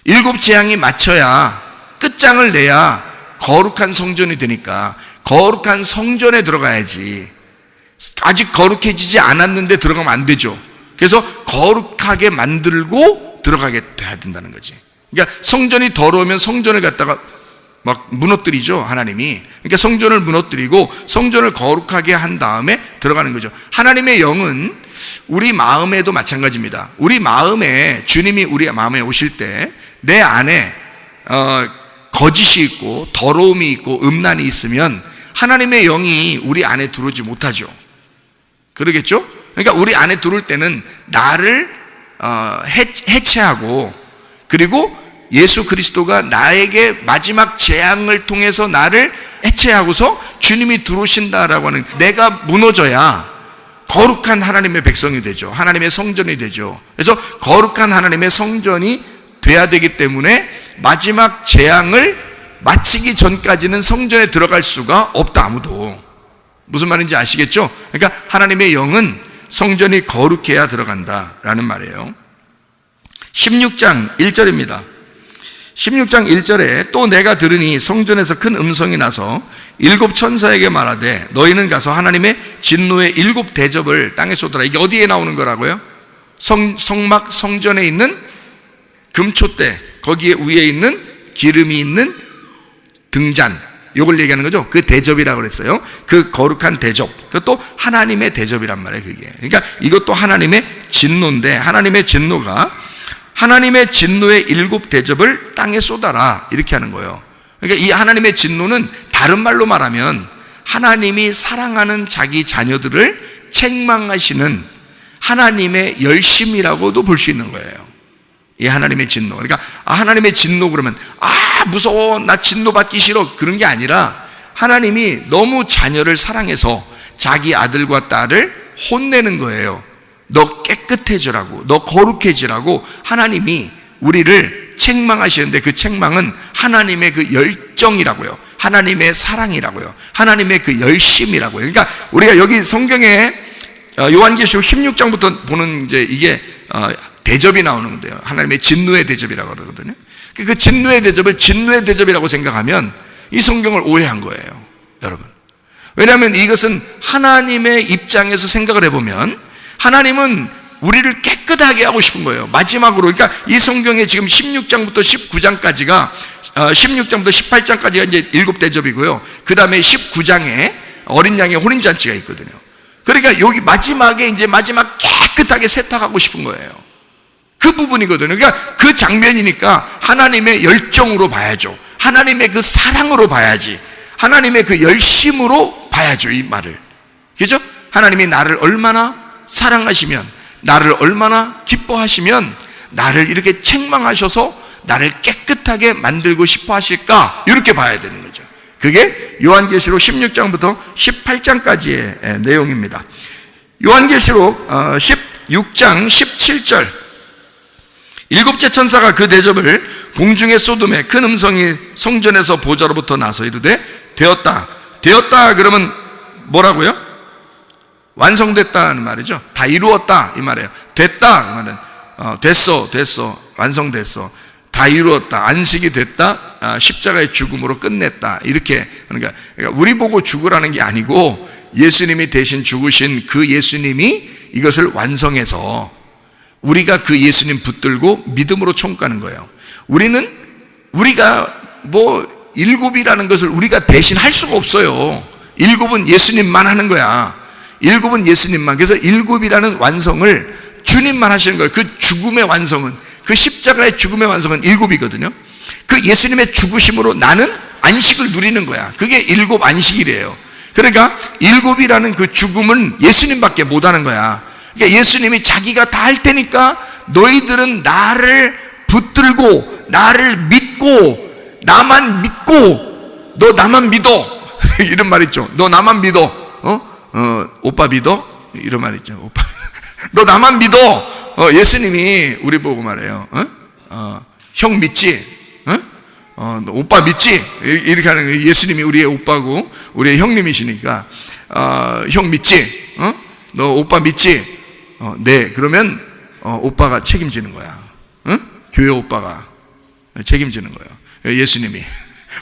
7 재앙이 마쳐야, 끝장을 내야 거룩한 성전이 되니까 거룩한 성전에 들어가야지. 아직 거룩해지지 않았는데 들어가면 안 되죠. 그래서 거룩하게 만들고 들어가게 돼야 된다는 거지. 그러니까 성전이 더러우면 성전을 갖다가 막 무너뜨리죠, 하나님이. 그러니까 성전을 무너뜨리고 성전을 거룩하게 한 다음에 들어가는 거죠. 하나님의 영은 우리 마음에도 마찬가지입니다. 우리 마음에, 주님이 우리 마음에 오실 때 내 안에 거짓이 있고 더러움이 있고 음란이 있으면 하나님의 영이 우리 안에 들어오지 못하죠. 그러겠죠? 그러니까 우리 안에 들어올 때는 나를 해체하고, 그리고 예수 그리스도가 나에게 마지막 재앙을 통해서 나를 해체하고서 주님이 들어오신다라고 하는, 내가 무너져야 거룩한 하나님의 백성이 되죠. 하나님의 성전이 되죠. 그래서 거룩한 하나님의 성전이 돼야 되기 때문에 마지막 재앙을 마치기 전까지는 성전에 들어갈 수가 없다, 아무도. 무슨 말인지 아시겠죠? 그러니까 하나님의 영은 성전이 거룩해야 들어간다라는 말이에요. 16장 1절입니다. 16장 1절에 또 내가 들으니 성전에서 큰 음성이 나서 7 천사에게 말하되 너희는 가서 하나님의 진노의 7 대접을 땅에 쏟아라. 이게 어디에 나오는 거라고요? 성막 성전에 있는 금초대, 거기에 위에 있는 기름이 있는 등잔, 요걸 얘기하는 거죠. 그 대접이라고 그랬어요. 그 거룩한 대접. 그것도 하나님의 대접이란 말이에요, 그게. 그러니까 이것도 하나님의 진노인데, 하나님의 진노가 하나님의 진노의 7 대접을 땅에 쏟아라, 이렇게 하는 거예요. 그러니까 이 하나님의 진노는 다른 말로 말하면 하나님이 사랑하는 자기 자녀들을 책망하시는 하나님의 열심이라고도 볼 수 있는 거예요. 이 하나님의 진노. 그러니까 하나님의 진노 그러면 무서워, 나 진노 받기 싫어, 그런 게 아니라 하나님이 너무 자녀를 사랑해서 자기 아들과 딸을 혼내는 거예요. 너 깨끗해지라고, 너 거룩해지라고 하나님이 우리를 책망하시는데, 그 책망은 하나님의 그 열정이라고요. 하나님의 사랑이라고요. 하나님의 그 열심이라고요. 그러니까 우리가 여기 성경에 요한계시록 16장부터 보는 이제 이게 대접이 나오는 건데요. 하나님의 진노의 대접이라고 그러거든요. 그 진노의 대접을 진노의 대접이라고 생각하면 이 성경을 오해한 거예요, 여러분. 왜냐하면 이것은 하나님의 입장에서 생각을 해보면 하나님은 우리를 깨끗하게 하고 싶은 거예요, 마지막으로. 그러니까 이 성경에 지금 16장부터 19장까지가 16장부터 18장까지가 이제 7 대접이고요. 그 다음에 19장에 어린 양의 혼인잔치가 있거든요. 그러니까 여기 마지막에 이제 마지막 깨끗하게 세탁하고 싶은 거예요. 그 부분이거든요. 그러니까 그 장면이니까 하나님의 열정으로 봐야죠. 하나님의 그 사랑으로 봐야지. 하나님의 그 열심으로 봐야죠, 이 말을. 그죠? 하나님이 나를 얼마나 사랑하시면, 나를 얼마나 기뻐하시면 나를 이렇게 책망하셔서 나를 깨끗하게 만들고 싶어 하실까, 이렇게 봐야 되는 거죠. 그게 요한계시록 16장부터 18장까지의 내용입니다. 요한계시록 16장 17절, 7째 천사가 그 대접을 공중에 쏟음에 큰 음성이 성전에서 보좌로부터 나서 이르되 되었다. 되었다 그러면 뭐라고요? 완성됐다는 말이죠. 다 이루었다 이 말이에요. 됐다 그 말은 됐어, 완성됐어, 다 이루었다, 안식이 됐다, 십자가의 죽음으로 끝냈다, 이렇게. 그러니까 우리 보고 죽으라는 게 아니고 예수님이 대신 죽으신 그 예수님이 이것을 완성해서 우리가 그 예수님 붙들고 믿음으로 총가는 거예요. 우리가 뭐 7이라는 것을 우리가 대신 할 수가 없어요. 7은 예수님만 하는 거야. 7은 예수님만. 그래서 7이라는 완성을 주님만 하시는 거예요. 그 죽음의 완성은, 그 십자가의 죽음의 완성은 7이거든요. 그 예수님의 죽으심으로 나는 안식을 누리는 거야. 그게 7 안식이래요. 그러니까 7이라는 그 죽음은 예수님밖에 못 하는 거야. 그러니까 예수님이 자기가 다 할 테니까 너희들은 나를 붙들고 나를 믿고 나만 믿고, 너 나만 믿어 이런 말 있죠. 너 나만 믿어. 오빠 믿어? 이런 말 있죠. 오빠 너 나만 믿어. 예수님이 우리 보고 말해요. 형 믿지? 너 오빠 믿지? 이렇게 하는 거예요. 예수님이 우리의 오빠고 우리의 형님이시니까 형 믿지? 너 오빠 믿지? 네. 그러면 오빠가 책임지는 거야. 교회 오빠가 책임지는 거예요. 예수님이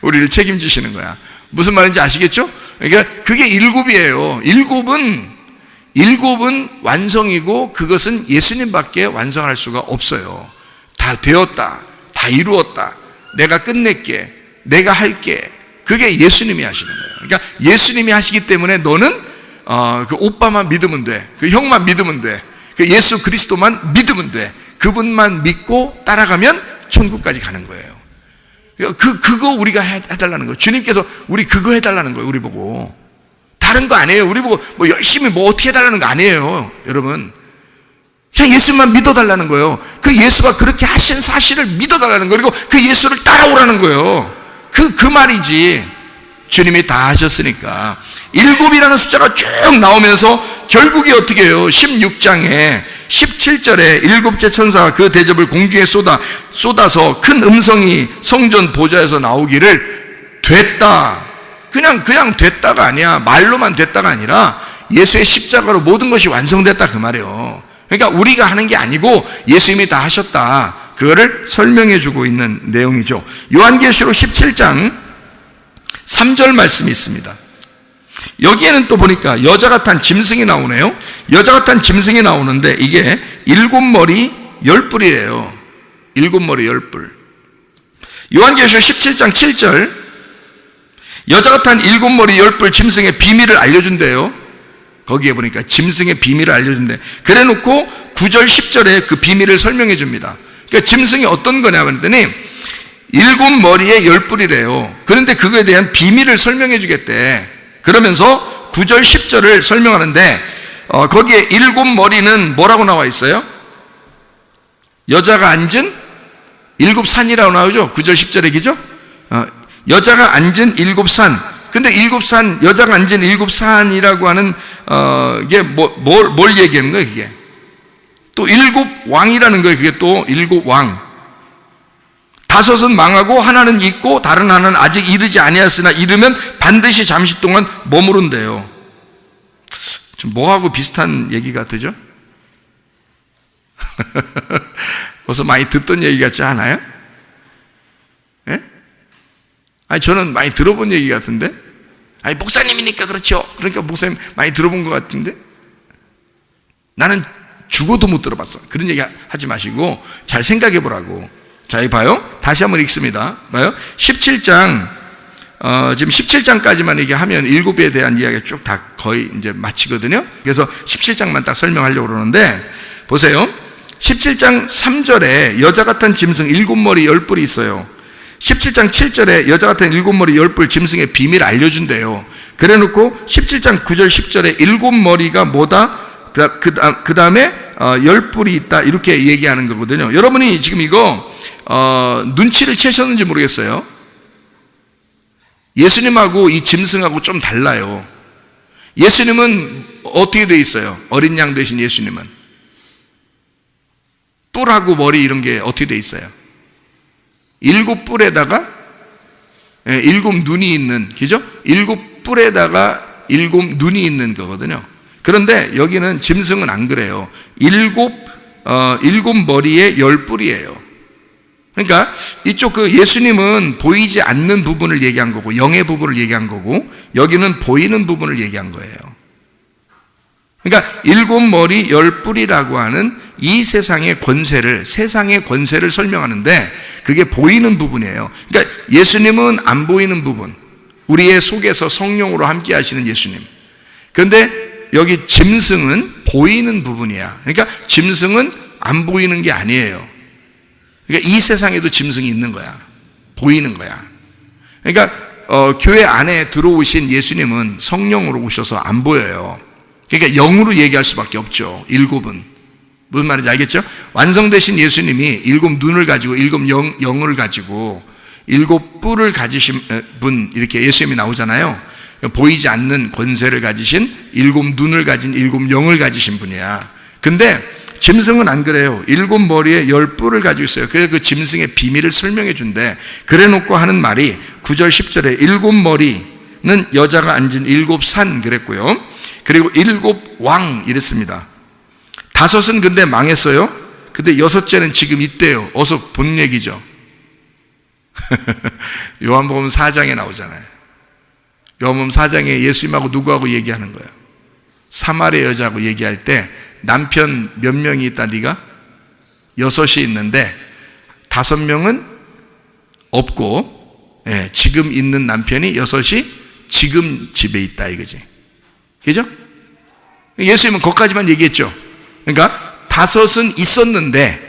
우리를 책임지시는 거야. 무슨 말인지 아시겠죠? 그러니까 그게 7이에요. 일곱은 완성이고 그것은 예수님밖에 완성할 수가 없어요. 다 되었다, 다 이루었다, 내가 끝낼게, 내가 할게, 그게 예수님이 하시는 거예요. 그러니까 예수님이 하시기 때문에 너는 그 오빠만 믿으면 돼, 그 형만 믿으면 돼, 그 예수 그리스도만 믿으면 돼. 그분만 믿고 따라가면 천국까지 가는 거예요. 그거 우리가 해달라는 거예요. 주님께서 우리 그거 해달라는 거예요. 우리 보고. 다른 거 아니에요. 우리 보고 뭐 열심히 뭐 어떻게 해달라는 거 아니에요. 여러분, 그냥 예수만 믿어달라는 거예요. 그 예수가 그렇게 하신 사실을 믿어달라는 거예요. 그리고 그 예수를 따라오라는 거예요. 그 말이지. 주님이 다 하셨으니까. 일곱이라는 숫자가 쭉 나오면서 결국에 어떻게 해요? 16장에 17절에 일곱째 천사가 그 대접을 공중에 쏟아서 큰 음성이 성전 보좌에서 나오기를 됐다. 그냥 됐다가 아니야. 말로만 됐다가 아니라 예수의 십자가로 모든 것이 완성됐다, 그 말이에요. 그러니까 우리가 하는 게 아니고 예수님이 다 하셨다, 그거를 설명해 주고 있는 내용이죠. 요한계시록 17장 3절 말씀이 있습니다. 여기에는 또 보니까 여자가 탄 짐승이 나오네요. 여자가 탄 짐승이 나오는데 이게 일곱 머리 열 뿔이에요. 일곱 머리 열 뿔. 요한계시록 17장 7절, 여자가 탄 일곱 머리 열 뿔 짐승의 비밀을 알려준대요. 거기에 보니까 짐승의 비밀을 알려준대. 그래 놓고 9절 10절에 그 비밀을 설명해 줍니다. 그러니까 짐승이 어떤 거냐 했더니 일곱 머리에 열 뿔이래요. 그런데 그거에 대한 비밀을 설명해 주겠대. 그러면서 9절 10절을 설명하는데 거기에 일곱 머리는 뭐라고 나와 있어요? 여자가 앉은 일곱 산이라고 나오죠. 9절 10절에 기죠? 여자가 앉은 일곱 산. 근데 일곱 산, 여자가 앉은 일곱 산이라고 하는 이게 뭘 얘기하는 거예요, 그게? 또 일곱 왕이라는 거예요. 그게 또 일곱 왕. 다섯은 망하고 하나는 있고 다른 하나는 아직 이르지 아니하였으나 이르면 반드시 잠시 동안 머무른대요. 좀 뭐하고 비슷한 얘기 같으죠? 어서 많이 듣던 얘기 같지 않아요? 예? 아니, 저는 많이 들어본 얘기 같은데? 아니, 목사님이니까 그렇죠. 그러니까 목사님 많이 들어본 것 같은데? 나는 죽어도 못 들어봤어. 그런 얘기 하지 마시고 잘 생각해 보라고. 자, 이 봐요. 다시 한번 읽습니다. 봐요. 17장, 지금 17장까지만 얘기하면 일곱에 대한 이야기가 쭉 다 거의 이제 마치거든요. 그래서 17장만 딱 설명하려고 그러는데, 보세요. 17장 3절에 여자 같은 짐승 일곱 머리 열 뿔이 있어요. 17장 7절에 여자 같은 일곱 머리 열 뿔 짐승의 비밀을 알려준대요. 그래 놓고 17장 9절 10절에 일곱 머리가 뭐다? 그 다음에 열 뿔이 있다, 이렇게 얘기하는 거거든요. 여러분이 지금 이거 눈치를 채셨는지 모르겠어요. 예수님하고 이 짐승하고 좀 달라요. 예수님은 어떻게 돼 있어요? 어린 양 되신 예수님은 뿔하고 머리 이런 게 어떻게 돼 있어요? 일곱 뿔에다가 일곱 눈이 있는, 그죠? 일곱 뿔에다가 일곱 눈이 있는 거거든요. 그런데 여기는 짐승은 안 그래요. 일곱 머리에 열 뿔이에요. 그러니까 이쪽 그 예수님은 보이지 않는 부분을 얘기한 거고 영의 부분을 얘기한 거고, 여기는 보이는 부분을 얘기한 거예요. 그러니까 일곱 머리 열 뿔이라고 하는 이 세상의 권세를 설명하는데 그게 보이는 부분이에요. 그러니까 예수님은 안 보이는 부분, 우리의 속에서 성령으로 함께 하시는 예수님. 그런데 여기 짐승은 보이는 부분이야. 그러니까 짐승은 안 보이는 게 아니에요. 그러니까 이 세상에도 짐승이 있는 거야. 보이는 거야. 그러니까 교회 안에 들어오신 예수님은 성령으로 오셔서 안 보여요. 그러니까 영으로 얘기할 수밖에 없죠. 일곱은. 무슨 말인지 알겠죠? 완성되신 예수님이 일곱 눈을 가지고 일곱 영을 가지고 일곱 뿔을 가지신 분, 이렇게 예수님이 나오잖아요. 보이지 않는 권세를 가지신, 일곱 눈을 가진, 일곱 영을 가지신 분이야. 근데 짐승은 안 그래요. 일곱 머리에 열 뿔을 가지고 있어요. 그래서 그 짐승의 비밀을 설명해 준대. 그래 놓고 하는 말이 9절 10절에 일곱 머리는 여자가 앉은 일곱 산 그랬고요. 그리고 일곱 왕 이랬습니다. 다섯은 근데 망했어요. 근데 여섯째는 지금 있대요. 어서 본 얘기죠. 요한복음 4장에 나오잖아요. 요한복음 4장에 예수님하고 누구하고 얘기하는 거예요? 사마리아 여자하고 얘기할 때 남편 몇 명이 있다 네가? 6이 있는데 5명은 없고, 지금 있는 남편이 6이 지금 집에 있다 이거지. 그죠? 예수님은 거기까지만 얘기했죠. 그러니까 5은 있었는데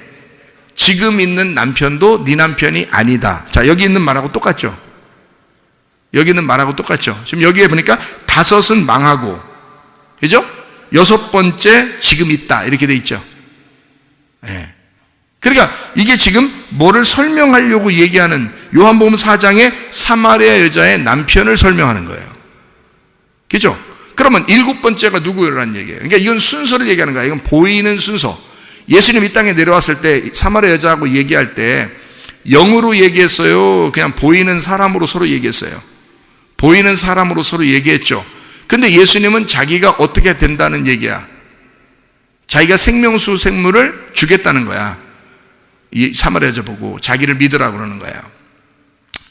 지금 있는 남편도 네 남편이 아니다. 자, 여기 있는 말하고 똑같죠. 여기 있는 말하고 똑같죠. 지금 여기에 보니까 5은 망하고, 그죠? 6번째 지금 있다 이렇게 돼 있죠. 그러니까 이게 지금 뭐를 설명하려고 얘기하는, 요한복음 4장의 사마리아 여자의 남편을 설명하는 거예요. 그죠? 그러면 7번째가 누구라는 얘기예요. 그러니까 이건 순서를 얘기하는 거야. 이건 보이는 순서. 예수님 이 땅에 내려왔을 때 사마리아 여자하고 얘기할 때 영으로 얘기했어요? 그냥 보이는 사람으로 서로 얘기했어요? 보이는 사람으로 서로 얘기했죠. 근데 예수님은 자기가 어떻게 된다는 얘기야. 자기가 생명수 생물을 주겠다는 거야. 이 사마리아 여자 보고 자기를 믿으라고 그러는 거예요.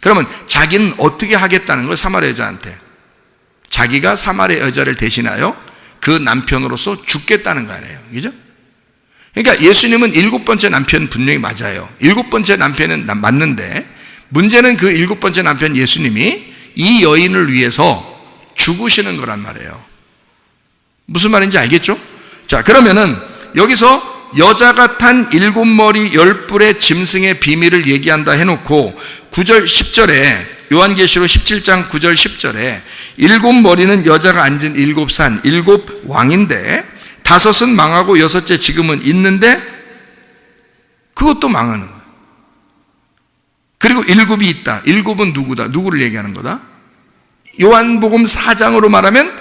그러면 자기는 어떻게 하겠다는 거예요? 사마리아 여자한테. 자기가 사마리아 여자를 대신하여 그 남편으로서 죽겠다는 거 아니에요. 그죠? 그러니까 예수님은 7번째 남편 분명히 맞아요. 7번째 남편은 맞는데, 문제는 그 7번째 남편 예수님이 이 여인을 위해서 죽으시는 거란 말이에요. 무슨 말인지 알겠죠? 자, 그러면은 여기서 여자가 탄 7머리 10뿔의 짐승의 비밀을 얘기한다 해놓고 9절 10절에 요한계시록 17장 9절 10절에 7머리는 여자가 앉은 7산 7왕인데 5은 망하고 6째 지금은 있는데 그것도 망하는 거예요. 그리고 7이 있다. 7은 누구다? 누구를 얘기하는 거다? 요한복음 4장으로 말하면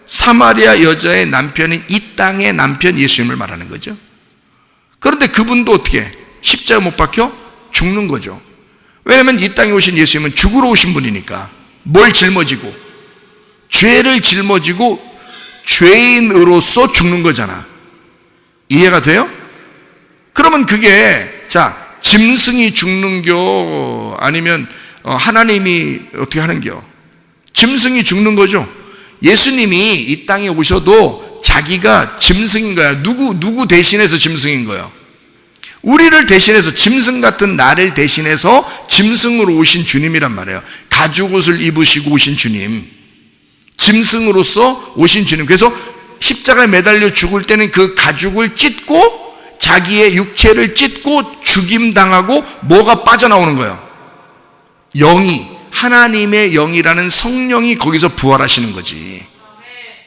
사마리아 여자의 남편인 이 땅의 남편 예수님을 말하는 거죠. 그런데 그분도 어떻게? 십자가 못 박혀? 죽는 거죠. 왜냐하면 이 땅에 오신 예수님은 죽으러 오신 분이니까. 뭘 짊어지고? 죄를 짊어지고 죄인으로서 죽는 거잖아. 이해가 돼요? 그러면 그게, 자, 짐승이 죽는겨? 아니면 하나님이 어떻게 하는겨? 짐승이 죽는 거죠. 예수님이 이 땅에 오셔도 자기가 짐승인 거야. 누구 대신해서 짐승인 거예요? 우리를 대신해서, 짐승 같은 나를 대신해서 짐승으로 오신 주님이란 말이에요. 가죽옷을 입으시고 오신 주님, 짐승으로서 오신 주님. 그래서 십자가에 매달려 죽을 때는 그 가죽을 찢고 자기의 육체를 찢고 죽임당하고 뭐가 빠져나오는 거예요? 영이, 하나님의 영이라는 성령이 거기서 부활하시는 거지.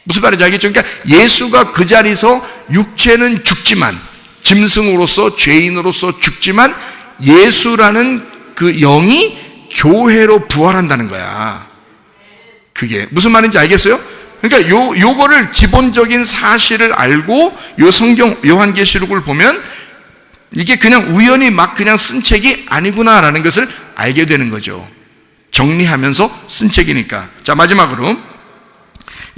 무슨 말인지 알겠죠? 그러니까 예수가 그 자리에서 육체는 죽지만, 짐승으로서 죄인으로서 죽지만 예수라는 그 영이 교회로 부활한다는 거야. 그게 무슨 말인지 알겠어요? 그러니까 요거를 기본적인 사실을 알고 요 성경 요한계시록을 보면 이게 그냥 우연히 막 그냥 쓴 책이 아니구나라는 것을 알게 되는 거죠. 정리하면서 쓴 책이니까. 자, 마지막으로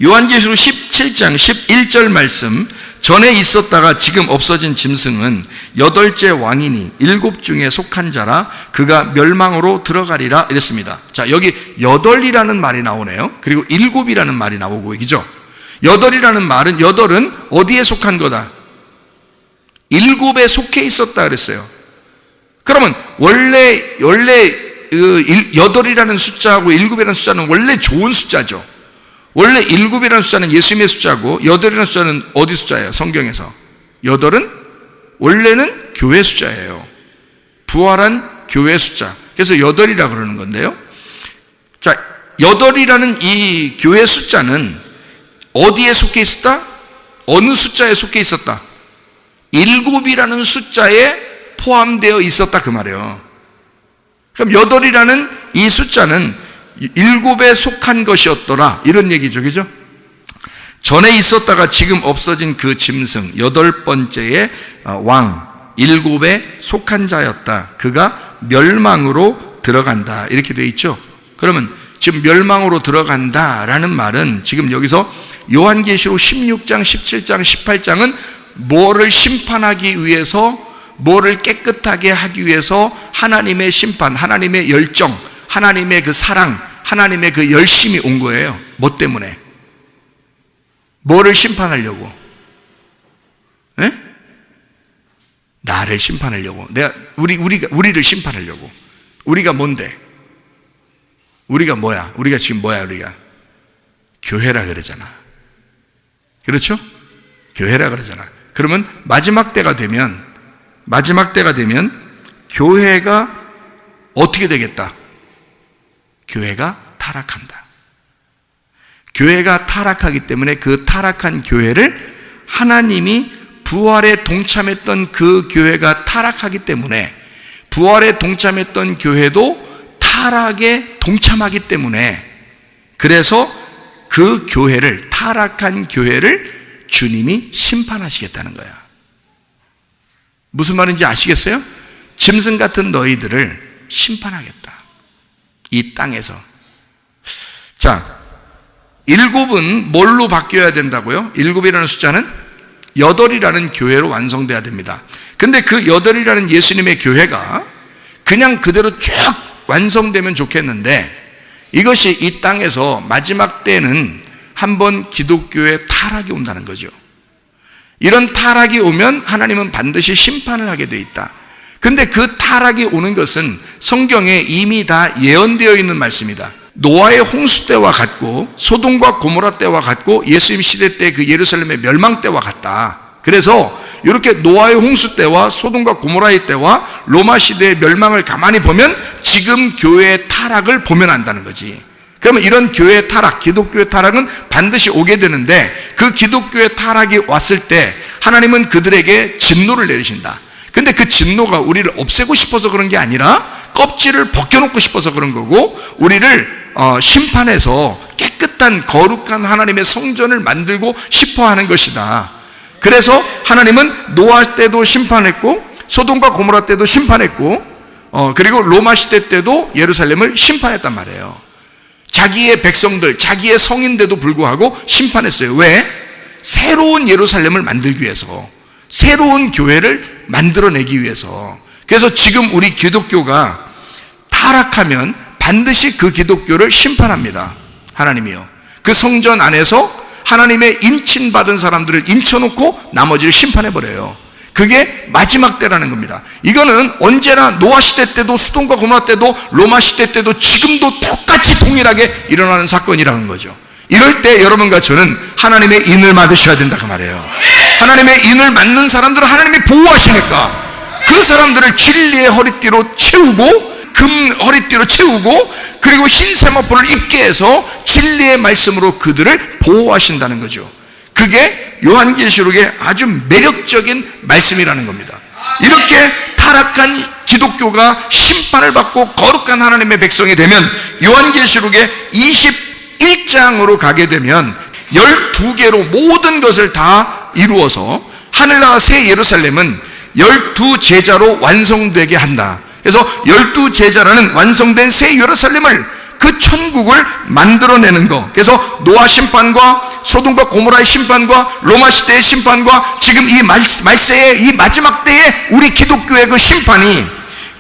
요한계시록 17장 11절 말씀, 전에 있었다가 지금 없어진 짐승은 8째 왕이니 7 중에 속한 자라 그가 멸망으로 들어가리라 이랬습니다. 자, 여기 8이라는 말이 나오네요. 그리고 7이라는 말이 나오고, 그죠? 8이라는 말은, 8은 어디에 속한 거다? 7에 속해 있었다 그랬어요. 그러면 원래 8이라는 숫자하고 7이라는 숫자는 원래 좋은 숫자죠. 원래 7이라는 숫자는 예수님의 숫자고 8이라는 숫자는 어디 숫자예요? 성경에서 8은 원래는 교회 숫자예요. 부활한 교회 숫자. 그래서 8이라 그러는 건데요. 자, 8이라는 이 교회 숫자는 어디에 속해 있었다? 어느 숫자에 속해 있었다? 7이라는 숫자에 포함되어 있었다 그 말이에요. 그럼 8이라는 이 숫자는 7에 속한 것이었더라 이런 얘기죠. 그죠? 전에 있었다가 지금 없어진 그 짐승 8번째의 왕 7에 속한 자였다. 그가 멸망으로 들어간다 이렇게 되어 있죠. 그러면 지금 멸망으로 들어간다라는 말은 지금 여기서 요한계시록 16장 17장 18장은 뭐를 심판하기 위해서, 뭐를 깨끗하게 하기 위해서 하나님의 심판, 하나님의 열정, 하나님의 그 사랑, 하나님의 그 열심이 온 거예요. 뭐 때문에? 뭐를 심판하려고? 에? 나를 심판하려고. 우리를 심판하려고. 우리가 뭔데? 우리가 뭐야? 우리가 지금 뭐야? 우리가 교회라 그러잖아. 그렇죠? 교회라 그러잖아. 그러면 마지막 때가 되면 교회가 어떻게 되겠다? 교회가 타락한다. 교회가 타락하기 때문에 그 타락한 교회를 하나님이 부활에 동참했던 그 교회가 타락하기 때문에 부활에 동참했던 교회도 타락에 동참하기 때문에 그래서 그 교회를 타락한 교회를 주님이 심판하시겠다는 거야. 무슨 말인지 아시겠어요? 짐승 같은 너희들을 심판하겠다. 이 땅에서. 자, 7은 뭘로 바뀌어야 된다고요? 7이라는 숫자는 8이라는 교회로 완성돼야 됩니다. 근데 그 8이라는 예수님의 교회가 그냥 그대로 쭉 완성되면 좋겠는데 이것이 이 땅에서 마지막 때는 한번 기독교의 타락이 온다는 거죠. 이런 타락이 오면 하나님은 반드시 심판을 하게 돼 있다. 근데 그 타락이 오는 것은 성경에 이미 다 예언되어 있는 말씀이다. 노아의 홍수 때와 같고 소돔과 고모라 때와 같고 예수님 시대 때 그 예루살렘의 멸망 때와 같다. 그래서 이렇게 노아의 홍수 때와 소돔과 고모라의 때와 로마 시대의 멸망을 가만히 보면 지금 교회의 타락을 보면 안다는 거지. 그러면 이런 교회의 타락, 기독교의 타락은 반드시 오게 되는데 그 기독교의 타락이 왔을 때 하나님은 그들에게 진노를 내리신다. 근데 그 진노가 우리를 없애고 싶어서 그런 게 아니라 껍질을 벗겨놓고 싶어서 그런 거고 우리를 심판해서 깨끗한 거룩한 하나님의 성전을 만들고 싶어 하는 것이다. 그래서 하나님은 노아 때도 심판했고 소돔과 고모라 때도 심판했고 그리고 로마 시대 때도 예루살렘을 심판했단 말이에요. 자기의 백성들, 자기의 성인데도 불구하고 심판했어요. 왜? 새로운 예루살렘을 만들기 위해서, 새로운 교회를 만들어내기 위해서. 그래서 지금 우리 기독교가 타락하면 반드시 그 기독교를 심판합니다. 하나님이요. 그 성전 안에서 하나님의 인친받은 사람들을 인쳐놓고 나머지를 심판해버려요. 그게 마지막 때라는 겁니다. 이거는 언제나 노아 시대 때도 소돔과 고모라 때도 로마 시대 때도 지금도 똑같이 동일하게 일어나는 사건이라는 거죠. 이럴 때 여러분과 저는 하나님의 인을 맞으셔야 된다 그 말이에요. 하나님의 인을 맞는 사람들은 하나님이 보호하시니까 그 사람들을 진리의 허리띠로 채우고 금 허리띠로 채우고 그리고 흰 세마포를 입게 해서 진리의 말씀으로 그들을 보호하신다는 거죠. 그게 요한계시록의 아주 매력적인 말씀이라는 겁니다. 이렇게 타락한 기독교가 심판을 받고 거룩한 하나님의 백성이 되면 요한계시록의 21장으로 가게 되면 12개로 모든 것을 다 이루어서 하늘나라 새 예루살렘은 12제자로 완성되게 한다. 그래서 12제자라는 완성된 새 예루살렘을 그 천국을 만들어내는 거. 그래서 노아 심판과 소돔과 고모라의 심판과 로마 시대의 심판과 지금 이 말세의 이 마지막 때의 우리 기독교의 그 심판이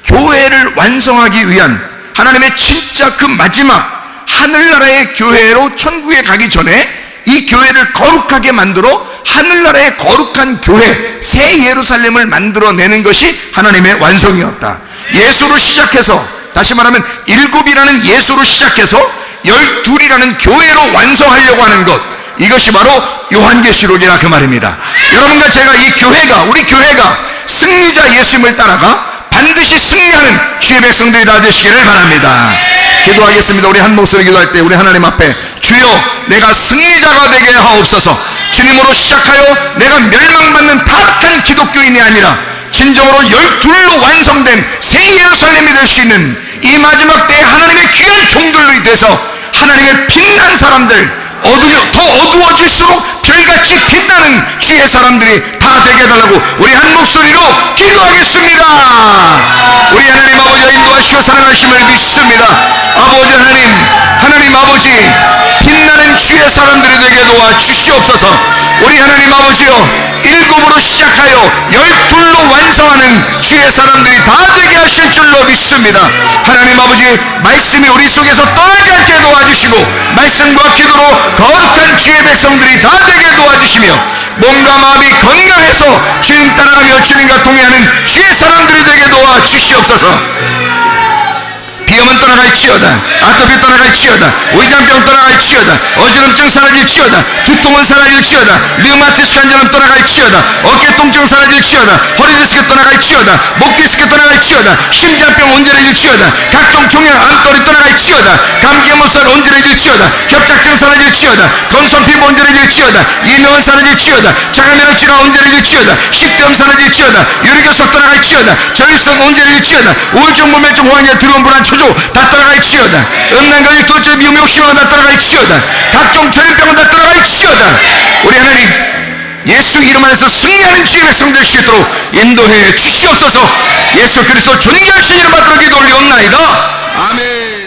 교회를 완성하기 위한 하나님의 진짜 그 마지막 하늘나라의 교회로 천국에 가기 전에 이 교회를 거룩하게 만들어 하늘나라의 거룩한 교회 새 예루살렘을 만들어내는 것이 하나님의 완성이었다. 예수로 시작해서 다시 말하면 7이라는 예수로 시작해서 12이라는 교회로 완성하려고 하는 것, 이것이 바로 요한계시록이라 그 말입니다. 여러분과 제가 이 교회가, 우리 교회가 승리자 예수님을 따라가 반드시 승리하는 주의 백성들이 다 되시기를 바랍니다. 기도하겠습니다. 우리 한 목소리 기도할 때 우리 하나님 앞에 주여 내가 승리자가 되게 하옵소서. 주님으로 시작하여 내가 멸망받는 타락한 기독교인이 아니라 진정으로 12로 완성된 새 예루살렘이 될 수 있는 이 마지막 때에 하나님의 귀한 종들이 돼서 하나님의 빛난 사람들, 더 어두워질수록 별같이 빛나는 주의 사람들이 다 되게 해달라고 우리 한 목소리로 기도하겠습니다. 우리 하나님 아버지가 인도하시고 사랑하심을 믿습니다. 아버지 하나님 아버지 빛나는 주의 사람들이 되게 도와주시옵소서. 우리 하나님 아버지요 7으로 시작하여 12로 완성하는 주의 사람들이 다 되게 하실 줄로 믿습니다. 하나님 아버지 말씀이 우리 속에서 떠나지 않게 도와주시고 말씀과 기도로 거룩한 주의 백성들이 다 되게 도와주시며 몸과 마음이 건강해서 주님 따라가며 주님과 동행하는 주의 사람들이 되게 도와주시옵소서. 비염은 떠나갈지어다. 아토피 떠나갈지어다. 위장병 떠나갈지어다. 어지럼증 사라질지어다. 두통은 사라질지어다. 류마티스 관절은 떠나갈지어다. 어깨 통증 사라질지어다. 허리 디스크 떠나갈지어다. 목 디스크 떠나갈지어다. 심장병 온전해질지어다. 각종 종양 암거리 떠나갈지어다. 감기 못살 온전해질지어다. 협착증 사라질지어다. 건선 피부 온전해질지어다. 이명은 사라질지어다. 자가면역 질환 온전해질지어다. 식도염 사라질지어다. 유리교석 떠나갈지어다. 저혈성 온전해질지어다. 우울증 불면증 호환제 두려움 불안 초조 다 떠나갈지어다. 음란거리 도체 미움 욕심은 다 떠나갈지어다. 각종 전염병은 다 떠나갈지어다. 우리 하나님 예수 이름 안에서 승리하는 주의 백성 될 수 있도록 인도해 주시옵소서. 예수 그리스도 존귀하신 이름 받들어 기도 올리옵나이다. 아멘.